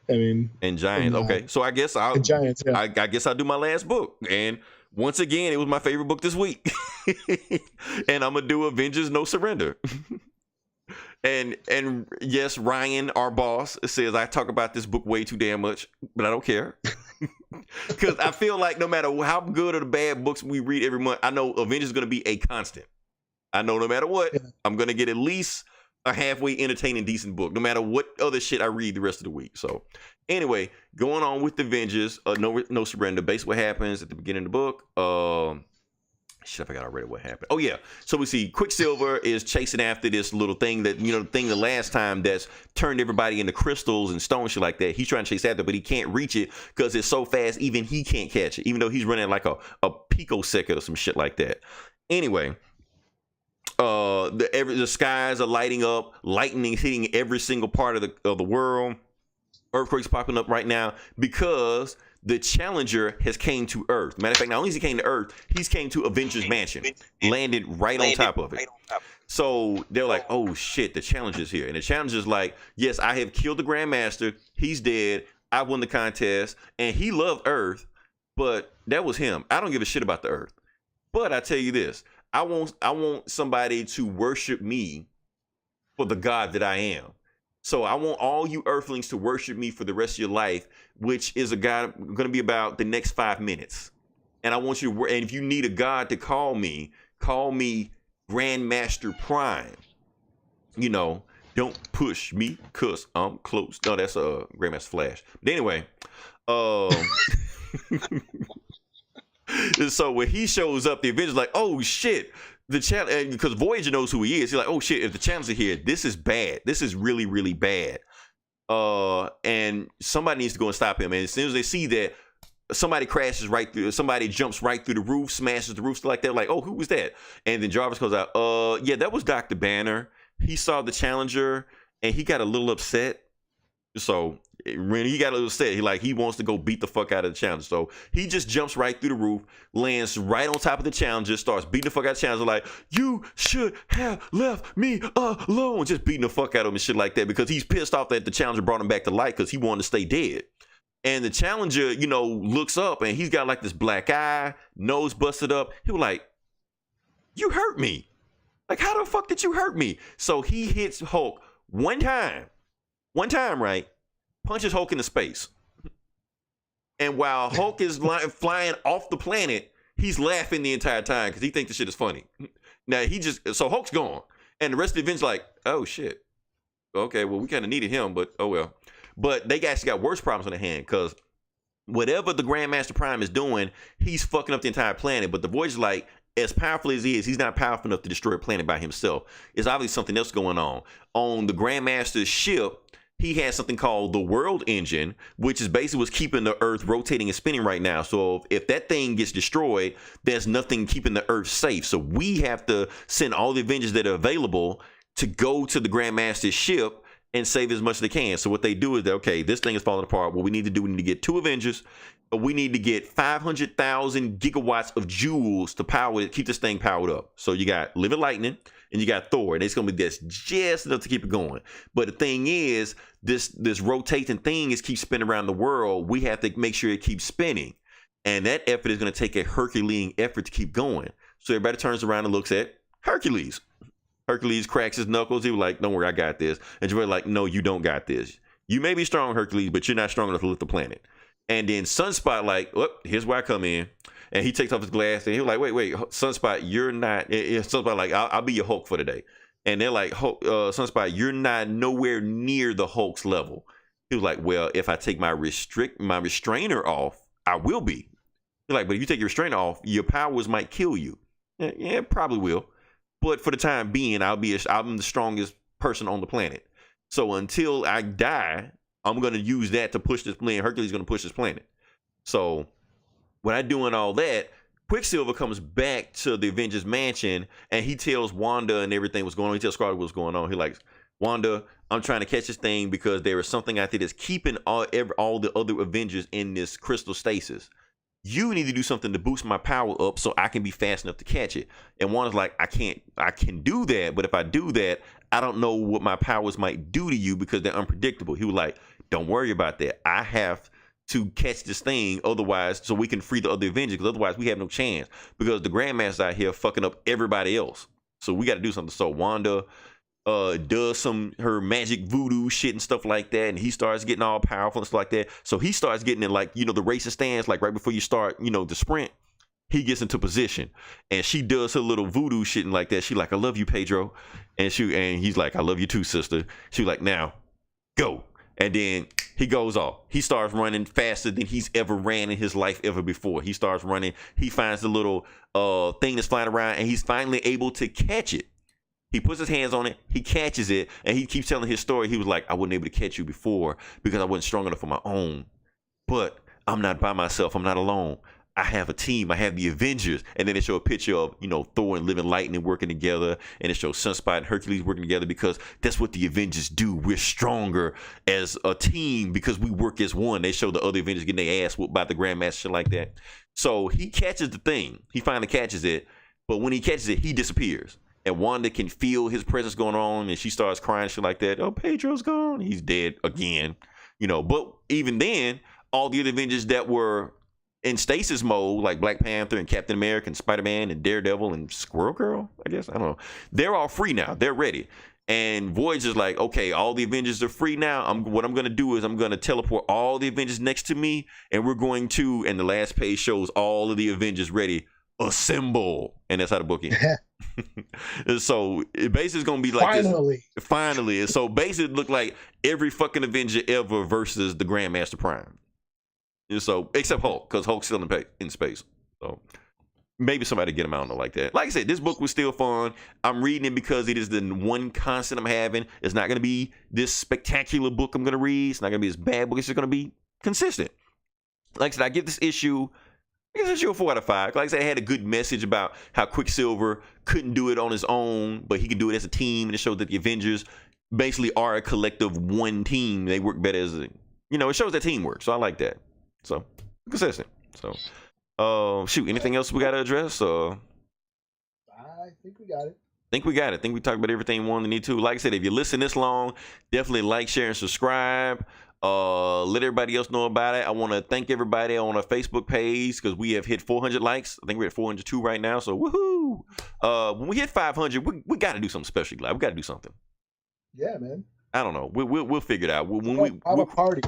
Giants. Okay, so I guess I'll Giants. Yeah. I guess I'll do my last book, and once again, it was my favorite book this week, and I'm gonna do Avengers: No Surrender. And yes, Ryan, our boss, says I talk about this book way too damn much, but I don't care. Because I feel like no matter how good or the bad books we read every month, I know Avengers is going to be a constant. I know no matter what, I'm going to get at least a halfway entertaining, decent book, no matter what other shit I read the rest of the week. So anyway, going on with the Avengers, no Surrender. Basically what happens at the beginning of the book, shit, I forgot already what happened. Oh yeah, so we see Quicksilver is chasing after this little thing that, the last time that's turned everybody into crystals and stone shit like that. He's trying to chase after, but he can't reach it because it's so fast, even he can't catch it, even though he's running like a picosecond or some shit like that. Anyway, the skies are lighting up, lightning hitting every single part of the world. Earthquakes popping up right now because the Challenger has came to Earth. Matter of fact, not only has he came to Earth, he's came to Avengers Mansion, landed right on top of it. So they're like, oh shit, the Challenger's here. And the Challenger's like, yes, I have killed the Grandmaster. He's dead. I won the contest. And he loved Earth, but that was him. I don't give a shit about the Earth. But I tell you this, I want somebody to worship me for the God that I am. So I want all you Earthlings to worship me for the rest of your life, which is a God going to be about the next 5 minutes. And I want you to, and if you need a God to call me Grandmaster Prime. Don't push me because I'm close. No, that's Grandmaster Flash. But anyway, so when he shows up, the Avengers like, oh shit. Because Voyager knows who he is. He's like, oh shit, if the Challengers are here, this is bad. This is really, really bad. And somebody needs to go and stop him. And as soon as they see that, somebody crashes right through, somebody jumps right through the roof, smashes the roof, like that. Like, oh, who was that? And then Jarvis goes out, yeah, that was Dr. Banner. He saw the Challenger and he got a little upset. So when he got a little upset, he wants to go beat the fuck out of the challenger. So he just jumps right through the roof, lands right on top of the challenger, starts beating the fuck out of the challenger, like, you should have left me alone. Just beating the fuck out of him and shit like that, because he's pissed off that the challenger brought him back to life because he wanted to stay dead. And the challenger, looks up and he's got like this black eye, nose busted up. He was like, you hurt me. Like, how the fuck did you hurt me? So he hits Hulk one time, right? Punches Hulk into space. And while Hulk is flying off the planet, he's laughing the entire time because he thinks the shit is funny. Now so Hulk's gone. And the rest of the Avengers like, oh shit. Okay, well, we kind of needed him, but oh well. But they actually got worse problems on their hand, because whatever the Grandmaster Prime is doing, he's fucking up the entire planet. But the Voyager's like, as powerful as he is, he's not powerful enough to destroy a planet by himself. There's obviously something else going on. On the Grandmaster's ship, he has something called the World Engine, which is basically what's keeping the Earth rotating and spinning right now. So if that thing gets destroyed, there's nothing keeping the Earth safe. So we have to send all the Avengers that are available to go to the Grandmaster's ship and save as much as they can. So what they do is, okay, this thing is falling apart. What we need to do, we need to get 2 Avengers. We need to get 500,000 gigawatts of joules to power it, keep this thing powered up. So you got Living Lightning and you got Thor, and it's gonna be just enough to keep it going. But the thing is, this rotating thing is keep spinning around the world. We have to make sure it keeps spinning, and that effort is gonna take a Herculean effort to keep going. So everybody turns around and looks at Hercules. Hercules cracks his knuckles. He was like, don't worry, I got this. And Joey's like, no, you don't got this. You may be strong, Hercules, but you're not strong enough to lift the planet. And then Sunspot like, oh, here's where I come in. And he takes off his glass and he was like, wait, Sunspot, you're not. Sunspot like, I'll be your Hulk for today. And they're like, Sunspot, you're not nowhere near the Hulk's level. He was like, well, if I take my restrainer off, I will be. He's like, but if you take your restrainer off, your powers might kill you. Yeah, it probably will. But for the time being, I'm the strongest person on the planet. So until I die, I'm going to use that to push this planet. Hercules is going to push this planet. So when I'm doing all that, Quicksilver comes back to the Avengers mansion and he tells Wanda and everything what's going on. He tells Scarlet what's going on. He like, Wanda, I'm trying to catch this thing because there is something out there that's keeping all the other Avengers in this crystal stasis. You need to do something to boost my power up so I can be fast enough to catch it. And Wanda's like, I can do that, but if I do that, I don't know what my powers might do to you because they're unpredictable. He was like, don't worry about that. I have to catch this thing, otherwise, so we can free the other Avengers, because otherwise we have no chance, because the Grandmaster's out here fucking up everybody else. So we got to do something. So Wanda does her magic voodoo shit and stuff like that, and he starts getting all powerful and stuff like that. So he starts getting in, like, the racing stance, like right before you start, the sprint. He gets into position, and she does her little voodoo shit and like that. She like, I love you, Pedro, and he's like, I love you too, sister. She like, now go. And then he goes off. He starts running faster than he's ever ran in his life ever before. He starts running. He finds the little thing that's flying around, and he's finally able to catch it. He puts his hands on it. He catches it, and he keeps telling his story. He was like, I wasn't able to catch you before because I wasn't strong enough on my own. But I'm not by myself. I'm not alone. I have a team. I have the Avengers. And then they show a picture of, Thor and Living Lightning working together. And it shows Sunspot and Hercules working together, because that's what the Avengers do. We're stronger as a team because we work as one. They show the other Avengers getting their ass whooped by the Grandmaster, shit like that. So he catches the thing. He finally catches it. But when he catches it, he disappears. And Wanda can feel his presence going on. And she starts crying, shit like that. Oh, Pedro's gone. He's dead again. But even then, all the other Avengers that were in stasis mode, like Black Panther and Captain America and Spider-Man and Daredevil and Squirrel Girl, I guess, I don't know. They're all free now. They're ready. And Voyager's like, okay, all the Avengers are free now. What I'm going to do is I'm going to teleport all the Avengers next to me, and we're going to, and the last page shows all of the Avengers ready, assemble. And that's how the book ends. So it basically is going to be like finally. And so basically it looked like every fucking Avenger ever versus the Grandmaster Prime. So, except Hulk, because Hulk's still in space. So, maybe somebody get him out like that. Like I said, this book was still fun. I'm reading it because it is the one constant I'm having. It's not going to be this spectacular book I'm going to read. It's not going to be this bad book. It's just going to be consistent. Like I said, I give this issue, a 4 out of 5. Like I said, it had a good message about how Quicksilver couldn't do it on his own, but he could do it as a team. And it showed that the Avengers basically are a collective one team. They work better as a, it shows that teamwork. So I like that. So consistent. So shoot, anything else we got to address? I think we got it. Think we talked about everything we wanted to need to. Like I said, if you listen this long, definitely like, share, and subscribe. Let everybody else know about it. I want to thank everybody on our Facebook page because we have hit 400 likes. I think we're at 402 right now. So woohoo! When we hit 500, we got to do something special. We got to do something. Yeah, man. I don't know. We'll figure it out. We'll have a party.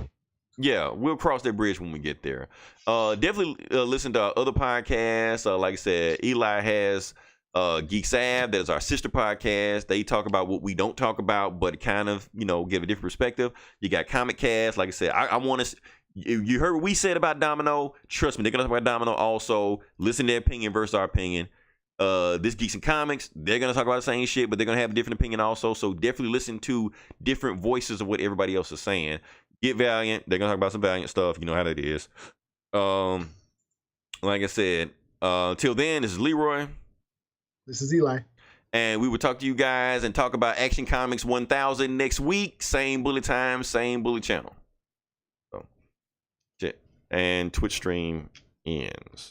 Yeah, we'll cross that bridge when we get there. Definitely listen to our other podcasts. Like I said, Eli has Geek Sav, that is our sister podcast. They talk about what we don't talk about, but kind of, give a different perspective. You got Comic Cast. Like I said, I want to. You heard what we said about Domino. Trust me, they're gonna talk about Domino also. Listen to their opinion versus our opinion. This Geeks and Comics, they're gonna talk about the same shit, but they're gonna have a different opinion also. So definitely listen to different voices of what everybody else is saying. Get Valiant. They're gonna talk about some Valiant stuff. You know how that is. Like I said, till then, this is Leroy. This is Eli. And we will talk to you guys and talk about Action Comics 1000 next week. Same bullet time, same bullet channel. So, shit. And Twitch stream ends.